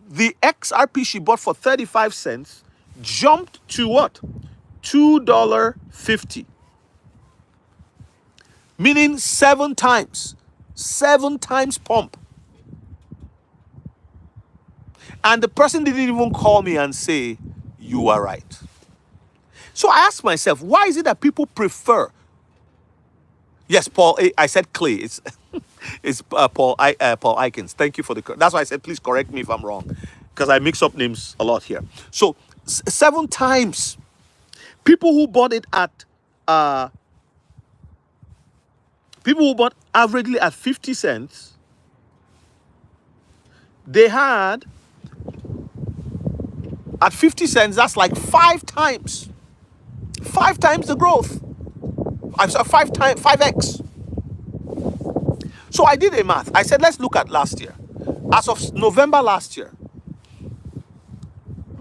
the XRP she bought for 35 cents jumped to what? $2.50. Meaning 7 times. 7 times pump. And the person didn't even call me and say, you are right. So I asked myself, why is it that people prefer? Yes, Paul, I said Clay. It's Paul Aikens. Thank you for that's why I said, please correct me if I'm wrong, because I mix up names a lot here. So 7 times. People who bought it at, averagely at 50 cents, They had at 50 cents, that's like 5 times the growth. I'm sorry, 5x. So I did a math. I said, let's look at last year. As of November last year,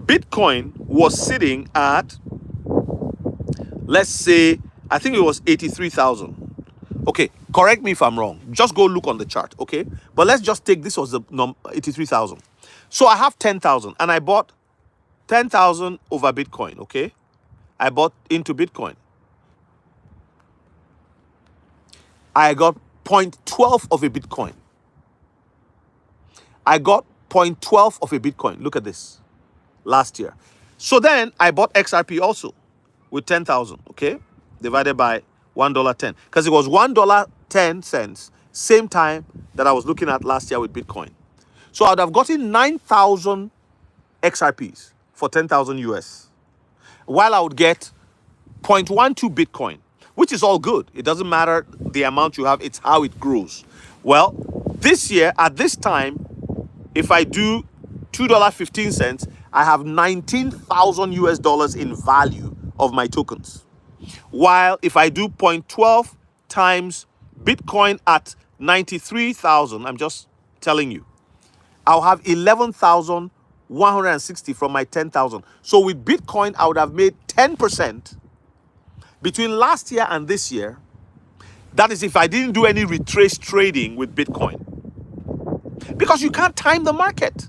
Bitcoin was sitting at, let's say, I think it was 83,000. Okay, correct me if I'm wrong. Just go look on the chart, okay? But let's just take this was the 83,000. So I have 10,000 and I bought 10,000 over Bitcoin, okay? I bought into Bitcoin. I got 0.12 of a Bitcoin. I got 0.12 of a Bitcoin. Look at this. Last year. So then I bought XRP also with 10,000, okay? Divided by $1.10. Because it was $1.10, same time that I was looking at last year with Bitcoin. So I'd have gotten 9,000 XRPs for 10,000 US. While I would get 0.12 Bitcoin, which is all good. It doesn't matter the amount you have, it's how it grows. Well, this year, at this time, if I do $2.15, I have 19,000 US dollars in value of my tokens. While if I do 0.12 times Bitcoin at 93,000, I'm just telling you, I'll have 11,160 from my 10,000. So with Bitcoin, I would have made 10% between last year and this year. That is if I didn't do any retrace trading with Bitcoin. Because you can't time the market.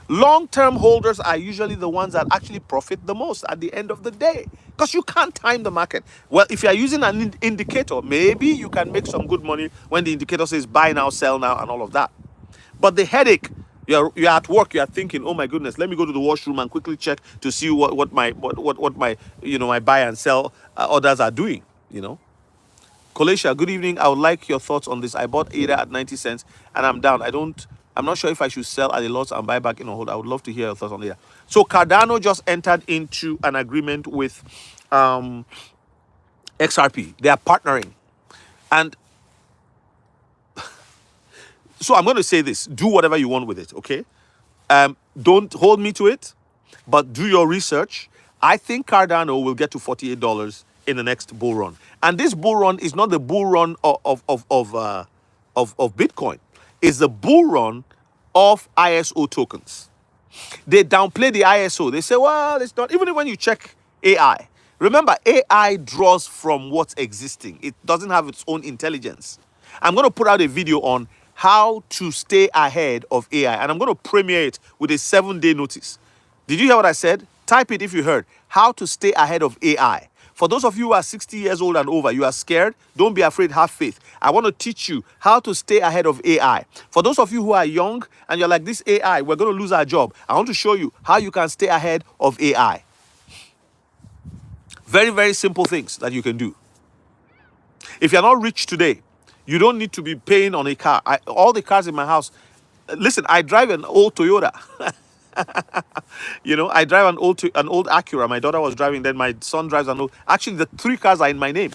Long-term holders are usually the ones that actually profit the most at the end of the day. Because you can't time the market. Well, if you're using an indicator, maybe you can make some good money when the indicator says buy now, sell now, and all of that. But the headache, you're at work, you're thinking, oh my goodness, let me go to the washroom and quickly check to see what my my buy and sell orders are doing, Kolesha, good evening. I would like your thoughts on this. I bought ADA at 90 cents and I'm down. I'm not sure if I should sell at a loss and buy back in a hold. I would love to hear your thoughts on ADA. So Cardano just entered into an agreement with XRP. They are partnering. And so I'm going to say this. Do whatever you want with it, okay? Don't hold me to it, but do your research. I think Cardano will get to $48 in the next bull run. And this bull run is not the bull run of Bitcoin. It's the bull run of ISO tokens. They downplay the ISO. They say, well, it's not. Even when you check AI, remember, AI draws from what's existing. It doesn't have its own intelligence. I'm going to put out a video on how to stay ahead of AI, and I'm going to premiere it with a 7-day notice. Did you hear what I said? Type it if you heard. How to stay ahead of AI. For those of you who are 60 years old and over, you are scared, don't be afraid, have faith. I want to teach you how to stay ahead of AI. For those of you who are young and you're like, this AI, we're going to lose our job. I want to show you how you can stay ahead of AI. Very, very simple things that you can do. If you're not rich today, you don't need to be paying on a car. All the cars in my house, listen, I drive an old Toyota. I drive an old Acura. My daughter was driving, then my son drives an old. Actually, the 3 cars are in my name.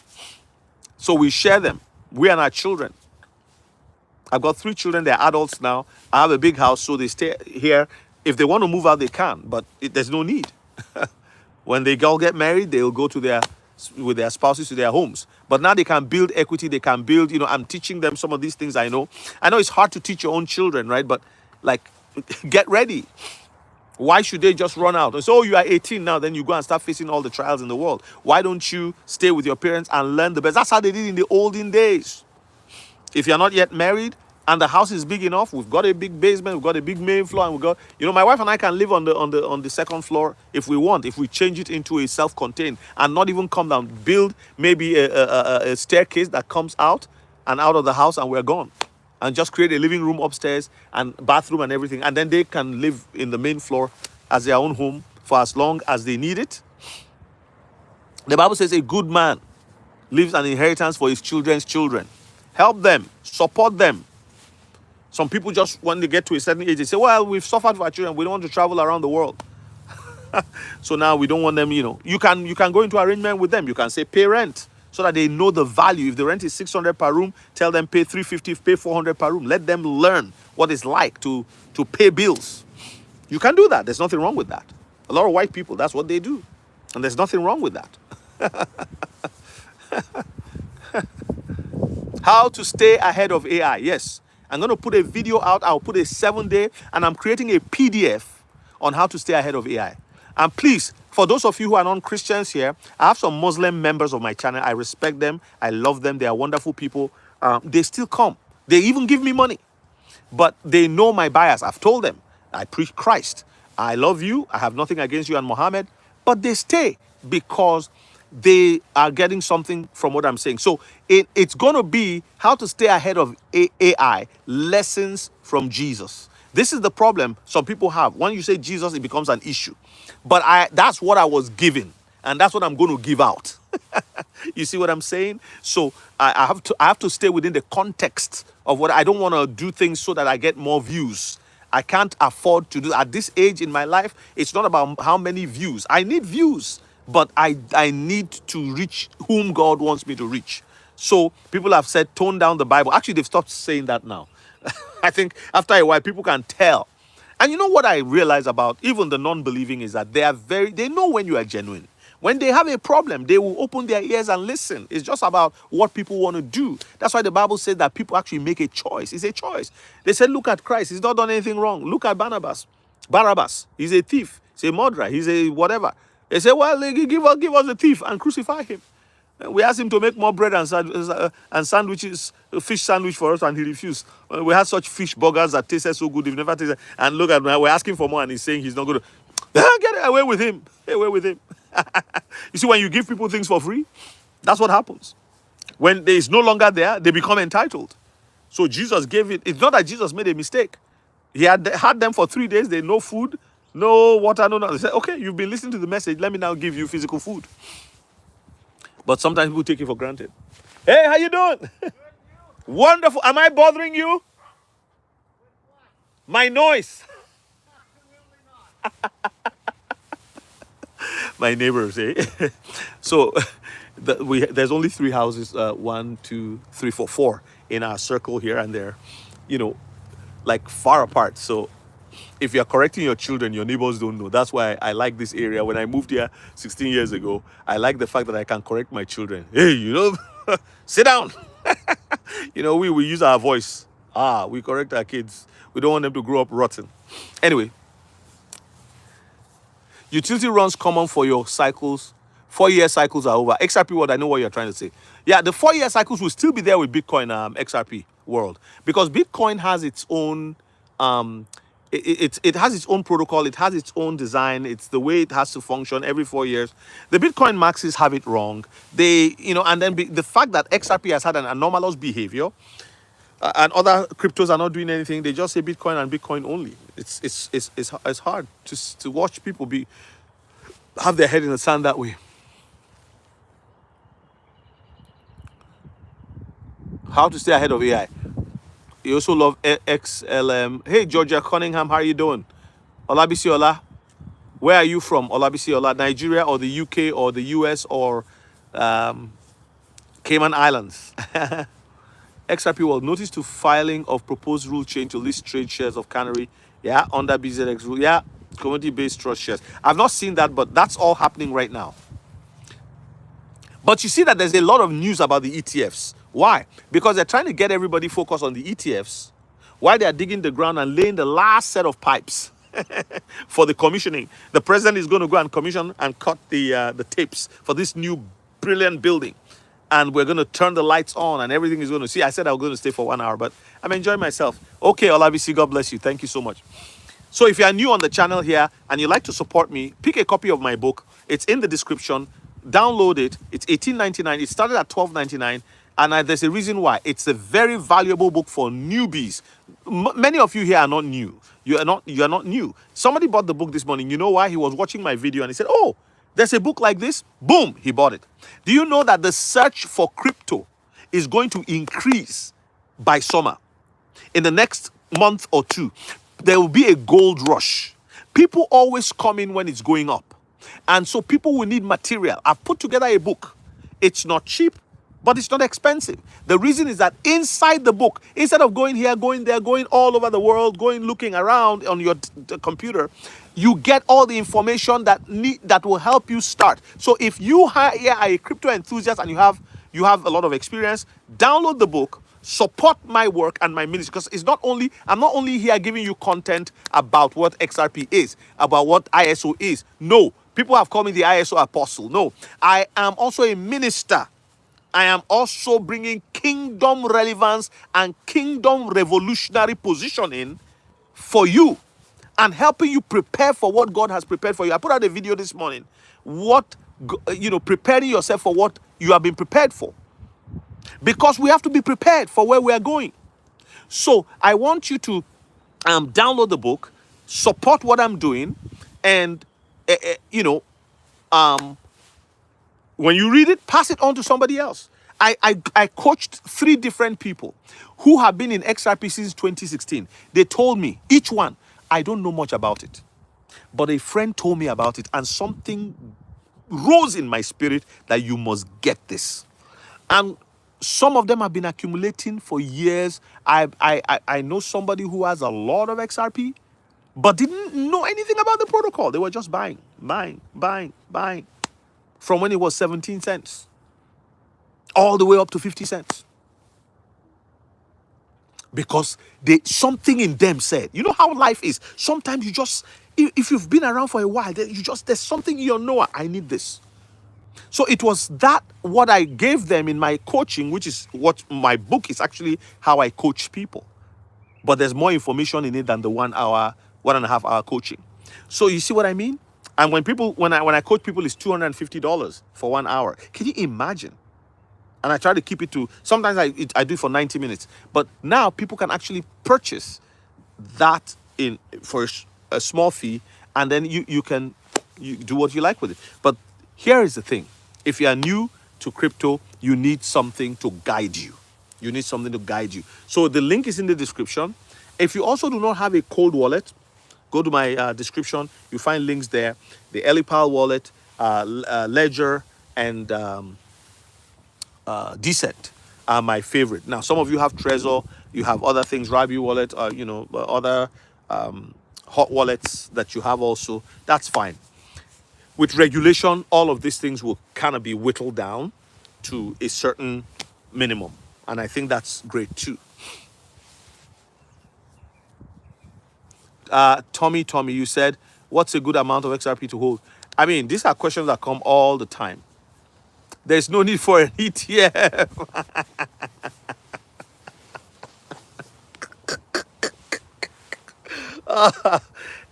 So we share them. We and our children. I've got 3 children. They're adults now. I have a big house, so they stay here. If they want to move out, they can, but there's no need. When they all get married, they'll go to with their spouses to their homes. But now they can build equity. They can build, I'm teaching them some of these things I know. I know it's hard to teach your own children, right? But get ready. Why should they just run out? And so, you are 18 now, then you go and start facing all the trials in the world. Why don't you stay with your parents and learn the best? That's how they did in the olden days. If you're not yet married and the house is big enough, we've got a big basement, we've got a big main floor, and we've got, my wife and I can live on the second floor if we want, if we change it into a self-contained and not even come down, build maybe a staircase that comes out of the house, and we're gone. And just create a living room upstairs and bathroom and everything. And then they can live in the main floor as their own home for as long as they need it. The Bible says a good man leaves an inheritance for his children's children. Help them, support them. Some people just, when they get to a certain age, they say, well, we've suffered for our children. We don't want to travel around the world. So now we don't want them, You can go into arrangement with them. You can say pay rent so that they know the value. If the rent is 600 per room, tell them pay 350, pay 400 per room. Let them learn what it's like to pay bills. You can do that. There's nothing wrong with that. A lot of white people, that's what they do. And there's nothing wrong with that. How to stay ahead of AI. Yes, I'm going to put a video out. I'll put a 7-day, and I'm creating a PDF on how to stay ahead of AI. And please, for those of you who are non-Christians here, I have some Muslim members of my channel. I respect them. I love them. They are wonderful people. They still come. They even give me money. But they know my bias. I've told them, I preach Christ. I love you. I have nothing against you and Muhammad. But they stay because they are getting something from what I'm saying. So it's going to be how to stay ahead of AI, lessons from Jesus. This is the problem some people have. When you say Jesus, it becomes an issue. But that's what I was given, and that's what I'm going to give out. You see what I'm saying? So I have to stay within the context of what I don't want to do things so that I get more views. I can't afford to do at this age in my life. It's not about how many views. I need views, but I need to reach whom God wants me to reach. So people have said, tone down the Bible. Actually, they've stopped saying that now. I think after a while, people can tell. And you know what I realize about even the non-believing is that they know when you are genuine. When they have a problem, they will open their ears and listen. It's just about what people want to do. That's why the Bible says that people actually make a choice. It's a choice. They said, look at Christ. He's not done anything wrong. Look at Barnabas. Barabbas. He's a thief. He's a murderer. He's a whatever. They say, well, give us the thief and crucify him. We asked him to make more bread and sandwiches, a fish sandwich for us, and he refused. We had such fish burgers that tasted so good. You've never tasted. And look at me, we're asking for more, and he's saying he's not going to. Get away with him. Get away with him. You see, when you give people things for free, that's what happens. When there is no longer there, they become entitled. So Jesus gave it. It's not that Jesus made a mistake. He had them for 3 days. They no food, no water, no nothing. He said, okay, you've been listening to the message. Let me now give you physical food. But sometimes people take it for granted. Hey, how you doing? Wonderful. Am I bothering you? My noise. My neighbors, eh? So there's only 3 houses, 1, 2, 3, 4, 4 in our circle here, and they're, like far apart. So if you're correcting your children, your neighbors don't know. That's why I like this area. When I moved here 16 years ago, I like the fact that I can correct my children. Hey, sit down. We use our voice. We correct our kids. We don't want them to grow up rotten. Anyway, utility runs common for your cycles. 4-year cycles are over. XRP world, I know what you're trying to say. Yeah, the 4-year cycles will still be there with Bitcoin XRP world, because Bitcoin has its own it has its own protocol. It has its own design. It's the way it has to function every 4 years. The Bitcoin maxis have it wrong. And then the fact that XRP has had an anomalous behavior, and other cryptos are not doing anything. They just say Bitcoin and Bitcoin only. It's hard to watch people have their head in the sand that way. How to stay ahead of AI. You also love XLM. Hey, Georgia Cunningham, how are you doing? Olabisi Ola, where are you from? Olabisi Ola, Nigeria or the UK or the US or Cayman Islands? XRP will notice to filing of proposed rule change to list trade shares of Canary. Yeah, under BZX rule. Yeah, commodity-based trust shares. I've not seen that, but that's all happening right now. But you see that there's a lot of news about the ETFs. Why? Because they're trying to get everybody focused on the ETFs while they're digging the ground and laying the last set of pipes for the commissioning. The president is going to go and commission and cut the tapes for this new brilliant building. And we're going to turn the lights on and everything is going to see. I said I was going to stay for 1 hour, but I'm enjoying myself. Okay, Olabisi, God bless you. Thank you so much. So if you are new on the channel here and you'd like to support me, pick a copy of my book. It's in the description. Download it. It's $18.99. It started at $12.99. And there's a reason why. It's a very valuable book for newbies. Many of you here are not new. You are not new. Somebody bought the book this morning. You know why? He was watching my video and he said, oh, there's a book like this. Boom, he bought it. Do you know that the search for crypto is going to increase by summer? In the next month or two, there will be a gold rush. People always come in when it's going up. And so people will need material. I've put together a book. It's not cheap. but it's not expensive. The reason is that inside the book, instead of going here, going there, going all over the world, going looking around on your computer, you get all the information that will help you start. So if you are a crypto enthusiast and you have a lot of experience, download the book, support my work and my ministry, because I'm not only here giving you content about what XRP is, about what ISO is. No, people have called me the ISO apostle. No, I am also a minister. I am also bringing kingdom relevance and kingdom revolutionary positioning for you and helping you prepare for what God has prepared for you. I put out a video this morning. Preparing yourself for what you have been prepared for. Because we have to be prepared for where we are going. So I want you to download the book, support what I'm doing, and when you read it, pass it on to somebody else. I coached 3 different people who have been in XRP since 2016. They told me, each one, I don't know much about it. But a friend told me about it, and something rose in my spirit that you must get this. And some of them have been accumulating for years. I know somebody who has a lot of XRP, but didn't know anything about the protocol. They were just buying from when it was 17 cents all the way up to 50 cents. Because something in them said, you know how life is. Sometimes you just, if you've been around for a while, there's something in your know, I need this. So it was that what I gave them in my coaching, which is what my book is actually how I coach people. But there's more information in it than the 1.5 hour coaching. So you see what I mean? And when I coach people, it's $250 for 1 hour. Can you imagine? And I try to keep it to, sometimes I do it for 90 minutes. But now people can actually purchase that for a small fee, and then you do what you like with it. But here is the thing. If you are new to crypto, you need something to guide you. You need something to guide you. So the link is in the description. If you also do not have a cold wallet, go to my description. You find links there. The Ellipal wallet, Ledger, and Decent are my favorite. Now, some of you have Trezor. You have other things, Rabi wallet, other hot wallets that you have also. That's fine. With regulation, all of these things will kind of be whittled down to a certain minimum. And I think that's great too. Tommy, you said, what's a good amount of XRP to hold? I mean, these are questions that come all the time. There's no need for an ETF.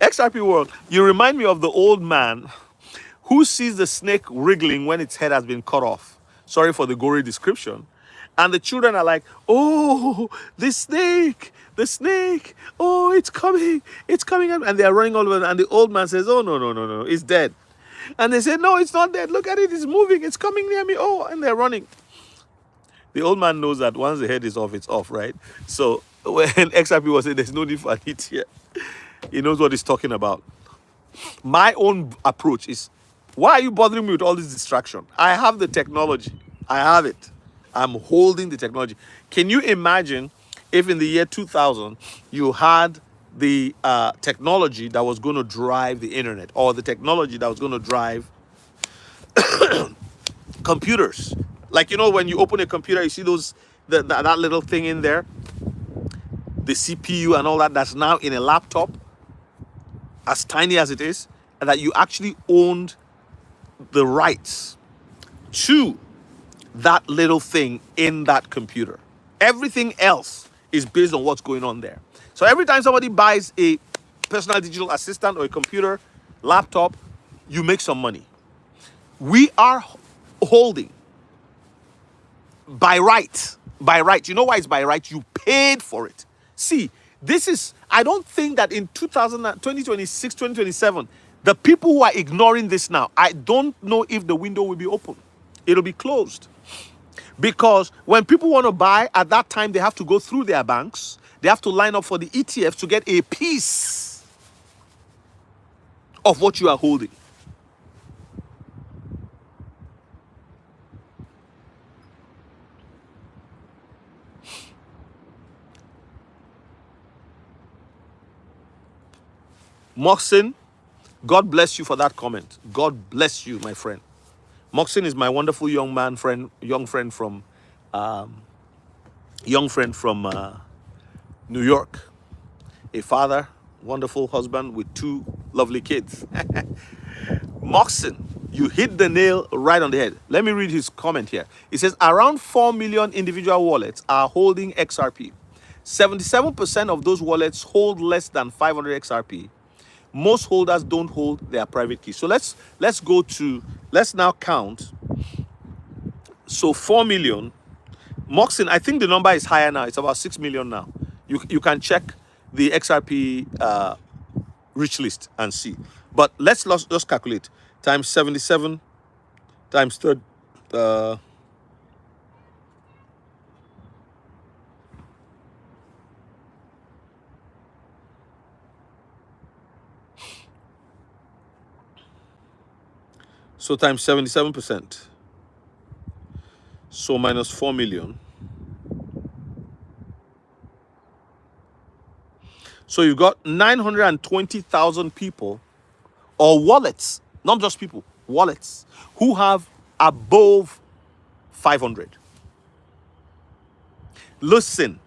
XRP world, you remind me of the old man who sees the snake wriggling when its head has been cut off. Sorry for the gory description. And the children are like, oh, the snake, oh, it's coming. And they are running all over. And the old man says, oh, no, it's dead. And they say, no, it's not dead. Look at it, it's moving, it's coming near me. Oh, and they're running. The old man knows that once the head is off, it's off, right? So when XRP was saying there's no need for an hit here, he knows what he's talking about. My own approach is, why are you bothering me with all this distraction? I have the technology. I have it. I'm holding the technology. Can you imagine if in the year 2000 you had the technology that was going to drive the internet, or the technology that was going to drive computers? Like, when you open a computer, you see that little thing in there, the CPU and all that's now in a laptop, as tiny as it is, and that you actually owned the rights to that little thing in that computer. Everything else is based on what's going on there. So every time somebody buys a personal digital assistant or a computer, laptop, you make some money. We are holding by right. By right. You know why it's by right? You paid for it. See, I don't think that in 2026, 2027, the people who are ignoring this now, I don't know if the window will be open. It'll be closed. Because when people want to buy, at that time, they have to go through their banks. They have to line up for the ETFs to get a piece of what you are holding. Moxin, God bless you for that comment. God bless you, my friend. Moxin is my wonderful young friend from New York. A father, wonderful husband with 2 lovely kids. Moxin, you hit the nail right on the head. Let me read his comment here. It says around 4 million individual wallets are holding XRP. 77% of those wallets hold less than 500 XRP. Most holders don't hold their private key. So let's now count. So 4 million. Moxin, I think the number is higher now. It's about 6 million now. You can check the XRP rich list and see. But let's just calculate. Times 77 times third. So times 77%. So minus 4 million. So you've got 920,000 people, or wallets, not just people, wallets, who have above 500. Listen,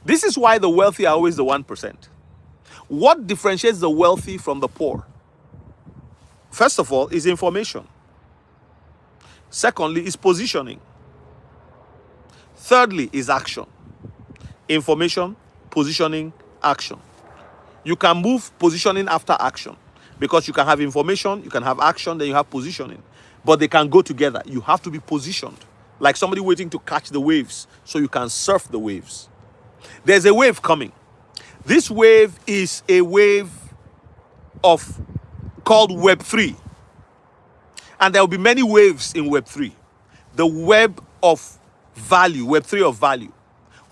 this is why the wealthy are always the 1%. What differentiates the wealthy from the poor? First of all, is information. Secondly, is positioning. Thirdly, is action. Information, positioning, action. You can move positioning after action because you can have information, you can have action, then you have positioning. But they can go together. You have to be positioned like somebody waiting to catch the waves so you can surf the waves. There's a wave coming. This wave is a wave called Web3. And there will be many waves in Web3. The web of value, Web3 of value,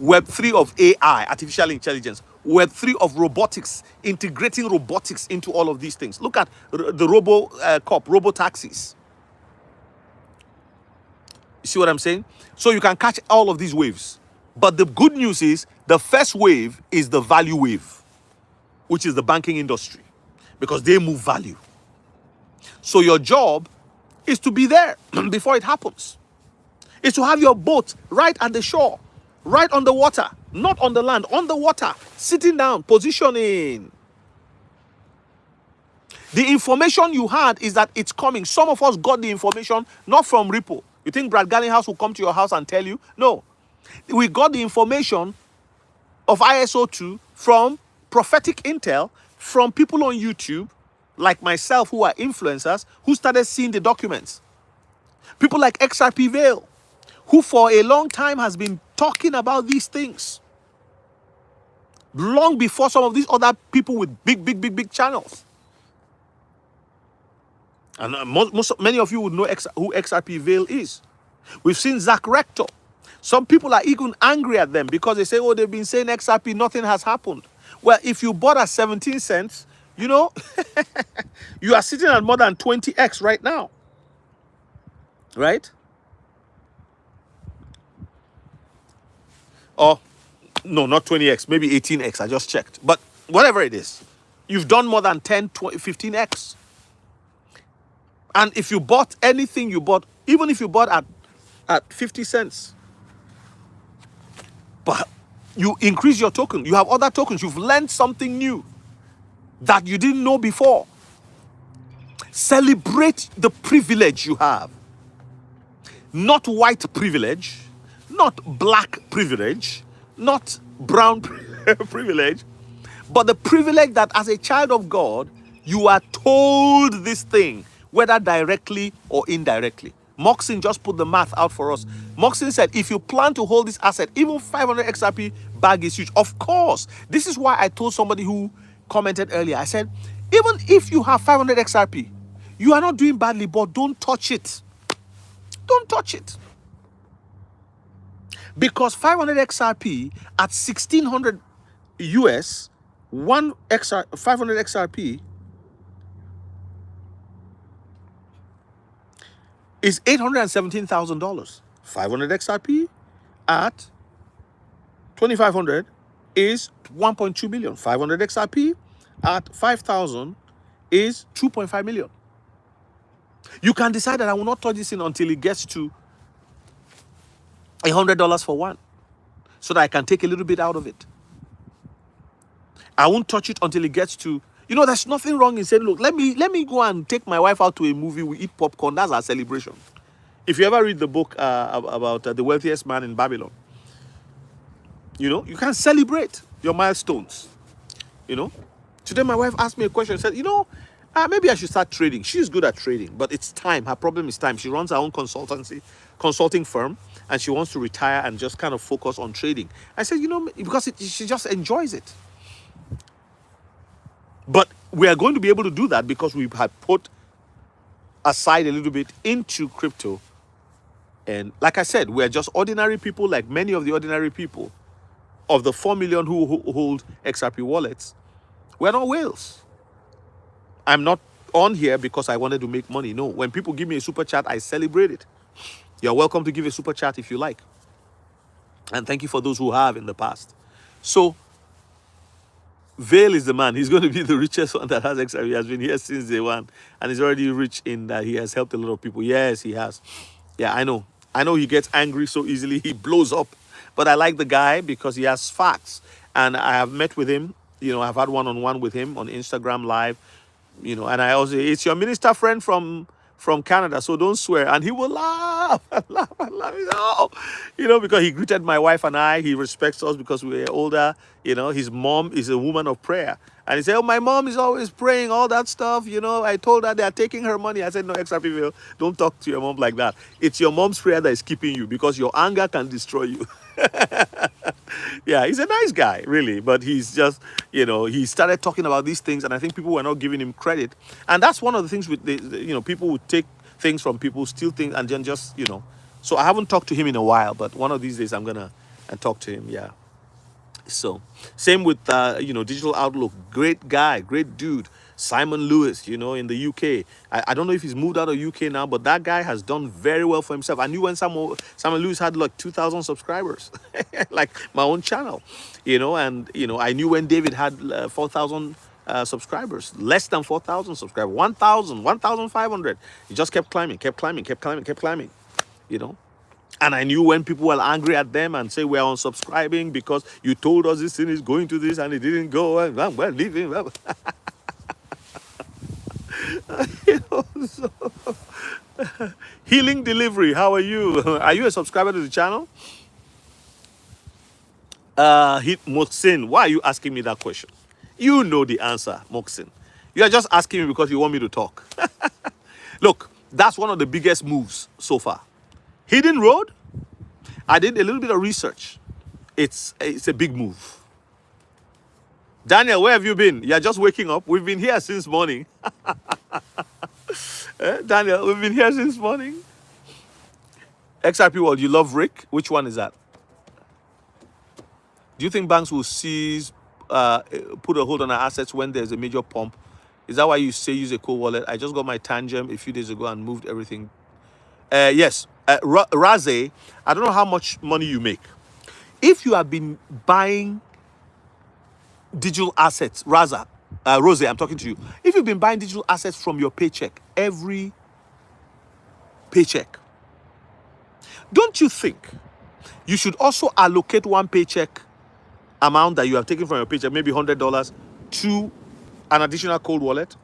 Web3 of AI, artificial intelligence, Web3 of robotics, integrating robotics into all of these things. Look at the robo taxis. You see what I'm saying? So you can catch all of these waves. But the good news is the first wave is the value wave, which is the banking industry, because they move value. So your job is to be there before it happens. Is to have your boat right at the shore, right on the water, not on the land, on the water, sitting down, positioning. The information you had is that it's coming. Some of us got the information not from Ripple. You think Brad Garlinghouse will come to your house and tell you? No. We got the information of ISO2 from prophetic intel, from people on YouTube, like myself, who are influencers, who started seeing the documents. People like XRP Veil, who for a long time has been talking about these things. Long before some of these other people with big channels. And many of you would know who XRP Veil is. We've seen Zach Rector. Some people are even angry at them because they say, oh, they've been saying XRP, nothing has happened. Well, if you bought at 17 cents, you know, you are sitting at more than 20x right now. Right? Or, no, not 20x, maybe 18x, I just checked. But whatever it is, you've done more than 10, 20, 15x. And if you bought anything you bought, even if you bought at 50 cents, but you increase your token, you have other tokens, you've learned something new that you didn't know before. Celebrate the privilege you have. Not white privilege, not black privilege, not brown privilege, but the privilege that as a child of God, you are told this thing, whether directly or indirectly. Moxin just put the math out for us. Moxin said, if you plan to hold this asset, even 500 XRP bag is huge. Of course, this is why I told somebody who commented earlier, I said, even if you have 500 XRP, you are not doing badly, but don't touch it. Don't touch it. Because 500 XRP at 1600 US, 500 XRP is $817,000. 500 XRP at 2500 is 1.2 million. 500 XRP at 5,000 is 2.5 million. You can decide that I will not touch this thing until it gets to $100 for one, so that I can take a little bit out of it. I won't touch it until it gets to, there's nothing wrong in saying, look, let me go and take my wife out to a movie, we eat popcorn, that's our celebration. If you ever read the book about the wealthiest man in Babylon, you can celebrate your milestones. Today my wife asked me a question, said, maybe I should start trading. She's good at trading, but it's time. Her problem is time. She runs her own consulting firm, and she wants to retire and just kind of focus on trading. I said, because she just enjoys it. But we are going to be able to do that because we have put aside a little bit into crypto. And like I said, we're just ordinary people, like many of the ordinary people. Of the 4 million who hold XRP wallets, we're not whales. I'm not on here because I wanted to make money. No, when people give me a super chat, I celebrate it. You're welcome to give a super chat if you like. And thank you for those who have in the past. So, Vale is the man. He's going to be the richest one that has XRP. He has been here since day one. And he's already rich in that he has helped a lot of people. Yes, he has. Yeah, I know. I know he gets angry so easily. He blows up. But I like the guy because he has facts. And I have met with him. I've had one-on-one with him on Instagram Live. And I also, it's your minister friend from Canada, so don't swear. And he will laugh and laugh and laugh. Because he greeted my wife and I. He respects us because we're older. His mom is a woman of prayer. And he said, oh, my mom is always praying, all that stuff. I told her they are taking her money. I said, no, XRP, don't talk to your mom like that. It's your mom's prayer that is keeping you, because your anger can destroy you. Yeah, he's a nice guy, really. But he's just, he started talking about these things, and I think people were not giving him credit. And that's one of the things with, people would take things from people, steal things, and then just, So I haven't talked to him in a while, but one of these days I'm going to talk to him, yeah. So, same with, Digital Outlook. Great guy, great dude. Simon Lewis, in the UK. I don't know if he's moved out of UK now, but that guy has done very well for himself. I knew when Simon Lewis had like 2,000 subscribers, like my own channel, and, I knew when David had 4,000 subscribers, less than 4,000 subscribers, 1,000, 1,500. He just kept climbing, And I knew when people were angry at them and say we're unsubscribing because you told us this thing is going to this and it didn't go, and we're leaving. So, Healing Delivery, how are you? Are you a subscriber to the channel? Mohsin, why are you asking me that question? You know the answer, Mohsin. You are just asking me because you want me to talk. Look, that's one of the biggest moves so far. Hidden Road, I did a little bit of research. It's a big move. Daniel, where have you been? You're just waking up. We've been here since morning. Daniel, we've been here since morning. XRP World, you love Rick? Which one is that? Do you think banks will put a hold on our assets when there's a major pump? Is that why you say use a cold wallet? I just got my Tangem a few days ago and moved everything. Yes. Raze, I don't know how much money you make. If you have been buying digital assets, Rose, I'm talking to you. If you've been buying digital assets from your paycheck, every paycheck, don't you think you should also allocate one paycheck amount that you have taken from your paycheck, maybe $100, to an additional cold wallet?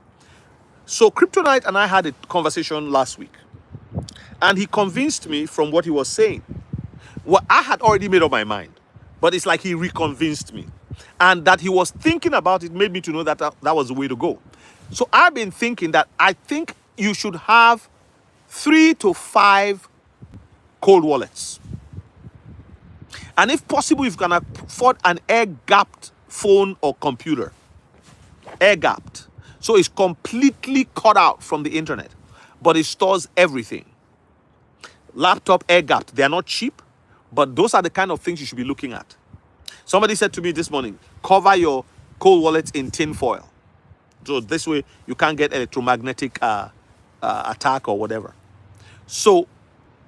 So Kryptonite and I had a conversation last week, and he convinced me from what he was saying. Well, I had already made up my mind, but it's like he reconvinced me. And that he was thinking about it made me to know that that was the way to go. So I've been thinking that I think you should have 3 to 5 cold wallets. And if possible, if you can afford an air-gapped phone or computer. Air-gapped. So it's completely cut out from the internet, but it stores everything. Laptop air-gapped. They are not cheap, but those are the kind of things you should be looking at. Somebody said to me this morning, cover your cold wallets in tin foil. So this way you can't get electromagnetic attack or whatever. So,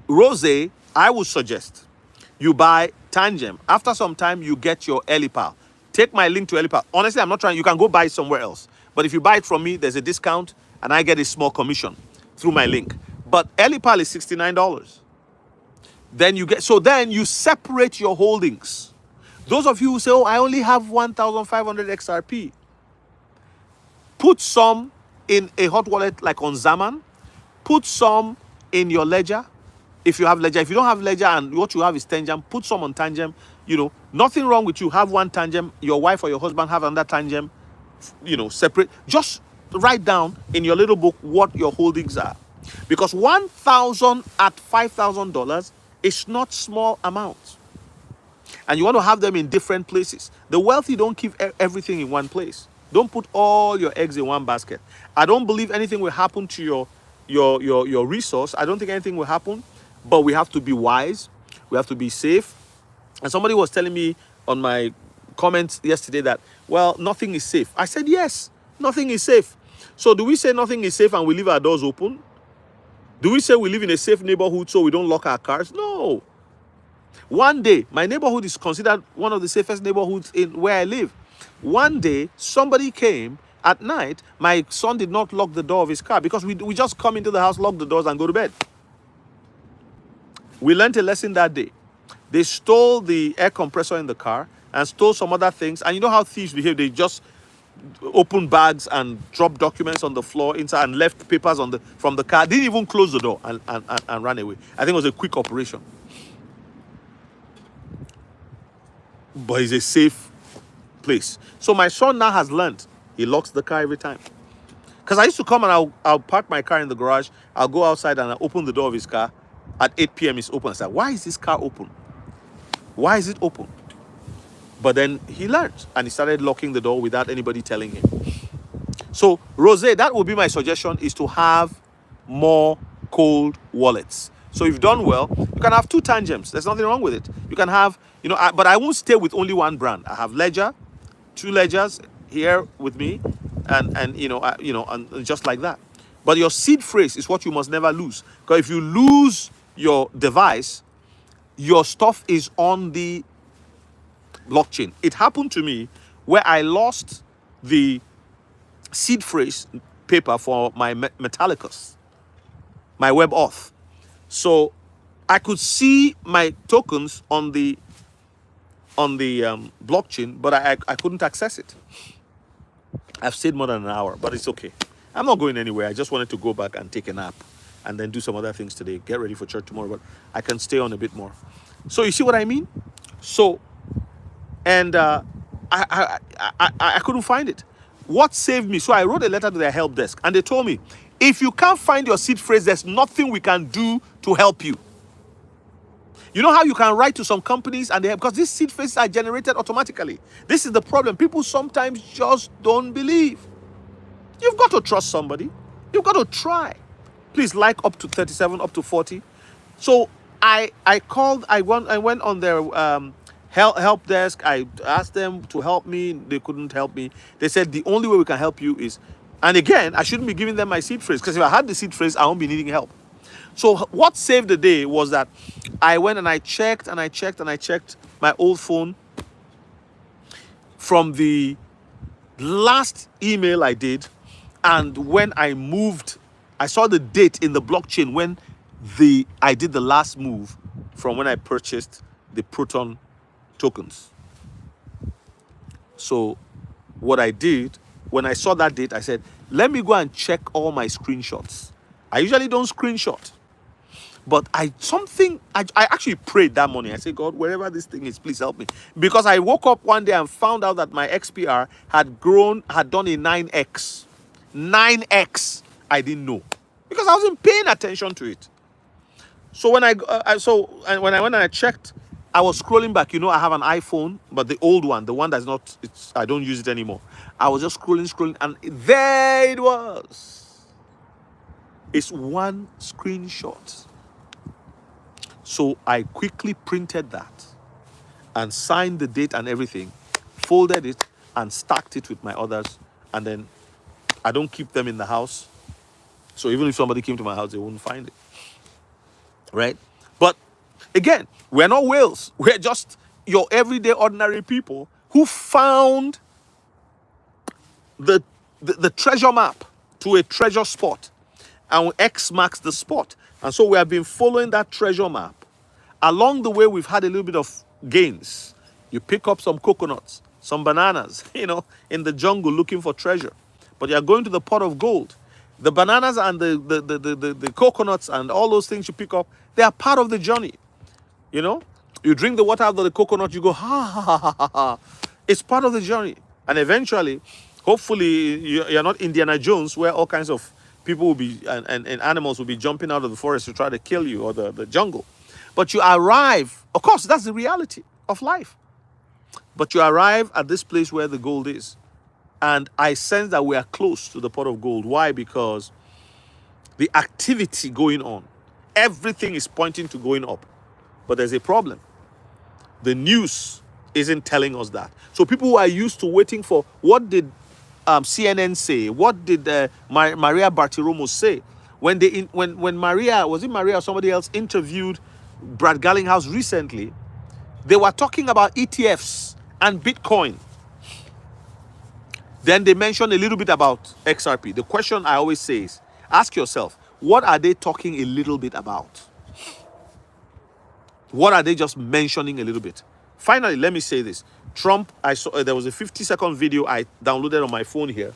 Rose, I would suggest you buy Tangem. After some time, you get your Ellipal. Take my link to Ellipal. Honestly, I'm not trying. You can go buy it somewhere else. But if you buy it from me, there's a discount and I get a small commission through my link. But Ellipal is $69. Then you get, so then you separate your holdings. Those of you who say, oh, I only have 1,500 XRP, put some in a hot wallet like on Zaman. Put some in your ledger. If you have ledger, if you don't have ledger and what you have is Tangem, put some on Tangem. You know, nothing wrong with you. Have one Tangem, your wife or your husband have another Tangem, you know, separate. Just write down in your little book what your holdings are. Because 1,000 at $5,000 is not small amount. And you want to have them in different places. The wealthy don't keep everything in one place. Don't put all your eggs in one basket. I don't believe anything will happen to your resource. I don't think anything will happen, but we have to be wise. We have to be safe. And somebody was telling me on my comments yesterday that, well, nothing is safe. I said, yes, nothing is safe. So do we say nothing is safe and we leave our doors open? Do we say we live in a safe neighborhood so we don't lock our cars? No. One day, my neighborhood is considered one of the safest neighborhoods in where I live. One day, somebody came at night. My son did not lock the door of his car because we just come into the house, lock the doors, and go to bed. We learned a lesson that day. They stole the air compressor in the car and stole some other things. And you know how thieves behave. They just open bags and drop documents on the floor inside and left papers on from the car. Didn't even close the door and ran away. I think it was a quick operation. But it's a safe place. So my son now has learned. He locks the car every time. Because I used to come and I'll park my car in the garage. I'll go outside and I'll open the door of his car. At 8 p.m. it's open. I said, why is this car open? Why is it open? But then he learned and he started locking the door without anybody telling him. So, Rose, that would be my suggestion, is to have more cold wallets. So if you've done well, you can have 2 Tangems. There's nothing wrong with it. You can have, you know, but I won't stay with only one brand. I have Ledger, 2 Ledgers here with me, and and just like that. But your seed phrase is what you must never lose. Because if you lose your device, your stuff is on the blockchain. It happened to me where I lost the seed phrase paper for my Metallicus, my web auth. So I could see my tokens on the blockchain, but I couldn't access it. I've stayed more than an hour, but it's okay. I'm not going anywhere. I just wanted to go back and take a nap and then do some other things today. Get ready for church tomorrow, but I can stay on a bit more. So you see what I mean? So, and I couldn't find it. What saved me? So I wrote a letter to their help desk, and they told me, if you can't find your seed phrase, there's nothing we can do to help you. You know how you can write to some companies and because these seed phrases are generated automatically. This is the problem. People sometimes just don't believe. You've got to trust somebody. You've got to try. Please like up to 37, up to 40. So I went on their help desk. I asked them to help me. They couldn't help me. They said the only way we can help you is, and again, I shouldn't be giving them my seed phrase, because if I had the seed phrase, I won't be needing help. So what saved the day was that I went and I checked my old phone from the last email I did, and when I moved, I saw the date in the blockchain when I did the last move from when I purchased the Proton tokens. So what I did, when I saw that date, I said, let me go and check all my screenshots. I usually don't screenshot. But I actually prayed that morning. I said, God, wherever this thing is, please help me. Because I woke up one day and found out that my XPR had done a 9x. 9x. I didn't know. Because I wasn't paying attention to it. So when I went and I checked, I was scrolling back. You know, I have an iPhone, but the old one, the one that's not, I don't use it anymore. I was just scrolling, and there it was. It's one screenshot. So I quickly printed that and signed the date and everything, folded it and stacked it with my others. And then I don't keep them in the house. So even if somebody came to my house, they wouldn't find it. Right? But again, we're not whales. We're just your everyday ordinary people who found the, the treasure map to a treasure spot, and X marks the spot. And so we have been following that treasure map. Along the way, we've had a little bit of gains. You pick up some coconuts, some bananas, in the jungle looking for treasure. But you're going to the pot of gold. The bananas and the coconuts and all those things you pick up, they are part of the journey. You drink the water out of the coconut, you go, ha, ha, ha, ha, ha, ha. It's part of the journey. And eventually, hopefully, you're not Indiana Jones, where all kinds of people will be, and animals will be jumping out of the forest to try to kill you, or the jungle. But you arrive, of course, that's the reality of life. But you arrive at this place where the gold is. And I sense that we are close to the pot of gold. Why? Because the activity going on, everything is pointing to going up. But there's a problem. The news isn't telling us that. So people who are used to waiting for, what did CNN say? What did Maria Bartiromo say? When Maria, was it Maria or somebody else, interviewed Brad Garlinghouse recently, they were talking about ETFs and Bitcoin. Then they mentioned a little bit about XRP. The question I always say is, ask yourself, what are they talking a little bit about? What are they just mentioning a little bit? Finally, let me say this. Trump, I saw there was a 50-second video I downloaded on my phone here.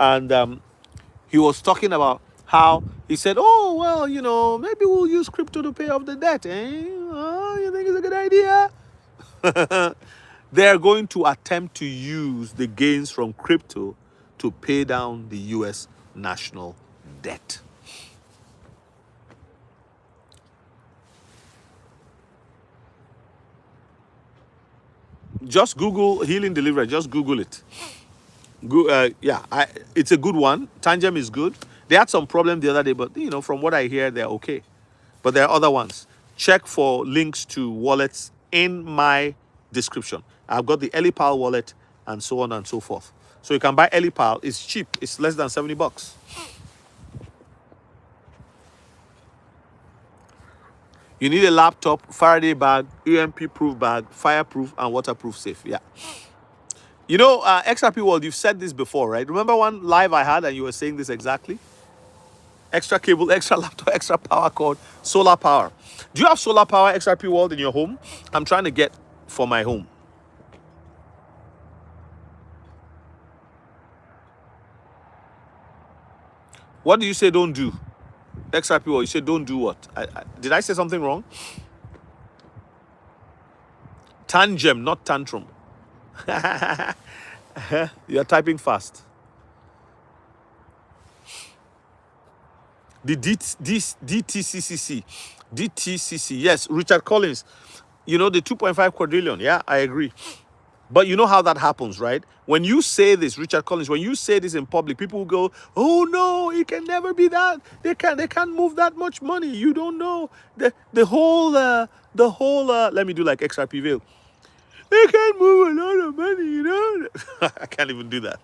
And he was talking about how he said, oh, well, maybe we'll use crypto to pay off the debt. Oh, you think it's a good idea? They're going to attempt to use the gains from crypto to pay down the U.S. national debt. Just Google healing delivery. Just Google it. It's a good one. Tangem is good. They had some problem the other day, but from what I hear, they're okay. But there are other ones. Check for links to wallets in my description. I've got the Ellipal wallet and so on and so forth. So you can buy Ellipal. It's cheap. It's less than $70. You need a laptop, Faraday bag, EMP-proof bag, fireproof, and waterproof safe. Yeah. XRP World, you've said this before, right? Remember one live I had and you were saying this exactly? Extra cable, extra laptop, extra power cord, solar power. Do you have solar power, XRP World, in your home? I'm trying to get for my home. What do you say don't do? XRP World, you say don't do what? Did I say something wrong? Tangem, not tantrum. You're typing fast. The DTCCC. Yes, Richard Collins. The 2.5 quadrillion. Yeah, I agree. But you know how that happens, right? When you say this, Richard Collins, when you say this in public, people will go, oh no, it can never be that. They can't move that much money. You don't know. The whole let me do like XRP Veil. They can't move a lot of money, I can't even do that.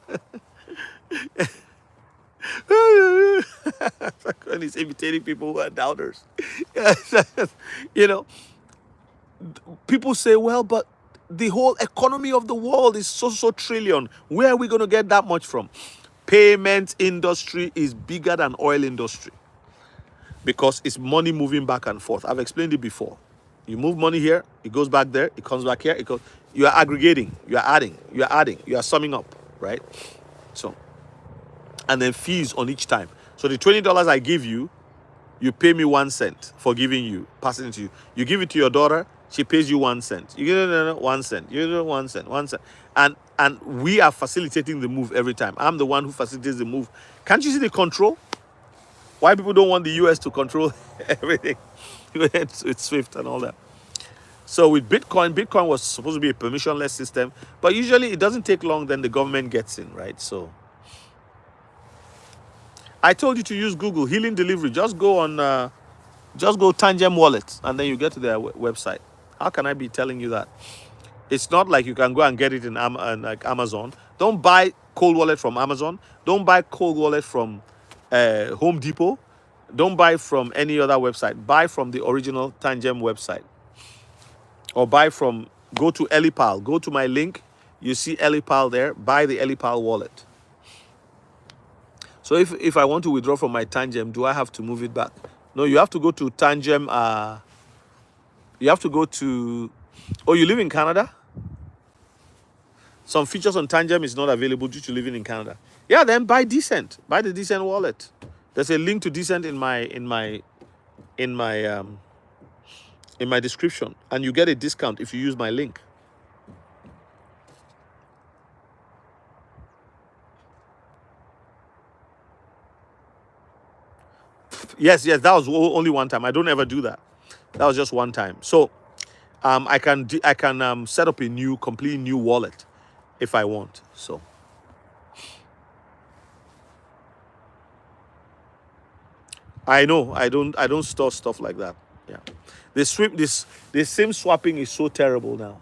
When he's imitating people who are doubters. People say, well, but the whole economy of the world is so trillion. Where are we going to get that much from? Payment industry is bigger than oil industry because it's money moving back and forth. I've explained it before. You move money here, it goes back there, it comes back here. You are aggregating, you are adding, you are summing up, right? So, and then fees on each time. So the $20 I give you, you pay me 1 cent for giving you, passing it to you. You give it to your daughter, she pays you 1 cent. You give it 1 cent. You give it 1 cent, 1 cent. And we are facilitating the move every time. I'm the one who facilitates the move. Can't you see the control? Why people don't want the US to control everything? It's SWIFT and all that. So with Bitcoin was supposed to be a permissionless system, but usually it doesn't take long, then the government gets in, right? So I told you to use Google Healing Delivery. Just go Tangem Wallet, and then you get to their website. How can I be telling you that? It's not like you can go and get it in like Amazon. Don't buy cold wallet from Amazon. Don't buy cold wallet from Home Depot. Don't buy from any other website. Buy from the original Tangem website. Or go to Ellipal. Go to my link. You see Ellipal there. Buy the Ellipal wallet. So if I want to withdraw from my Tangem, do I have to move it back? No, you have to go to Tangem. You have to go to. Oh, you live in Canada? Some features on Tangem is not available due to living in Canada. Yeah, then buy Decent. Buy the Decent wallet. There's a link to Decent in my description, and you get a discount if you use my link. Yes, that was only one time. I don't ever do that. That was just one time. So, I can set up a completely new wallet if I want. So, I know I don't store stuff like that. Yeah, the same swapping is so terrible now.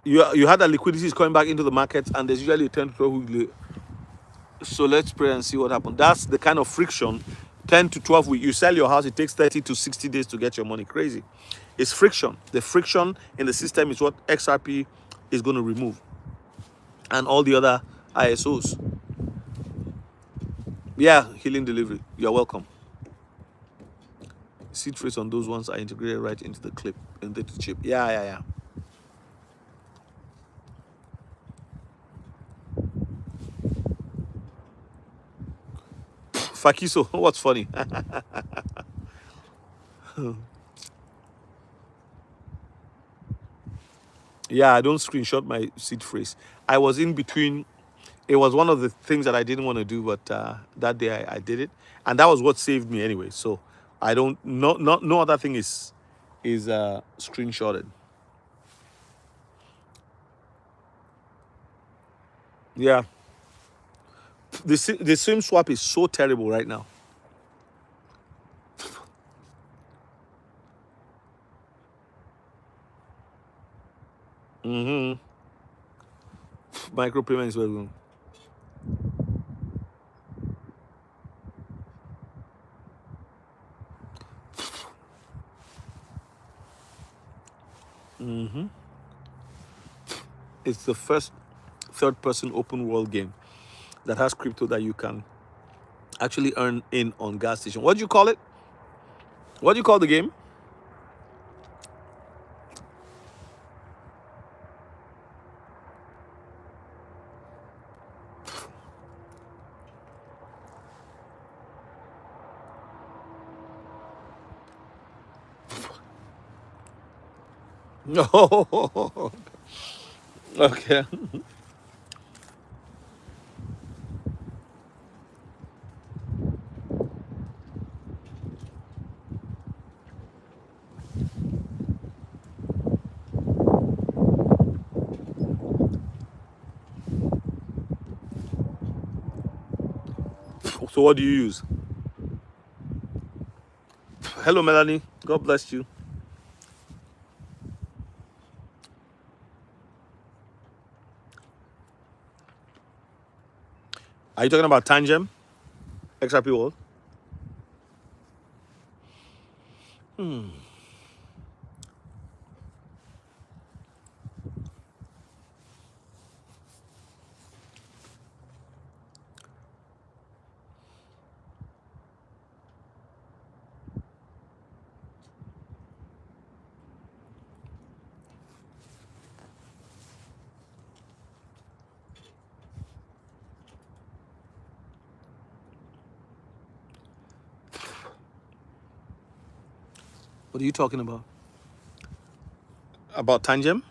You had that liquidity is coming back into the markets, and there's usually a 10 to 12 week. So let's pray and see what happens. That's the kind of friction. 10 to 12 weeks. You sell your house, it takes 30 to 60 days to get your money. Crazy. It's friction. The friction in the system is what XRP is going to remove, and all the other ISOs. Yeah, healing delivery. You're welcome. Seed phrase on those ones are integrated right into the chip. Yeah. Fakiso, what's funny? Yeah, I don't screenshot my seed phrase. I was in between. It was one of the things that I didn't want to do, but that day I did it, and that was what saved me anyway. So I don't no other thing is screenshotted. Yeah, the same swap is so terrible right now. Mm-hmm. Micropayments were going. Mm-hmm. It's the first third-person open world game that has crypto that you can actually earn in on gas station. What do you call it? What do you call the game? No. Okay. So what do you use? Hello, Melanie. God bless you. Are you talking about Tangem? XRP World? What are you talking about? About Tangem?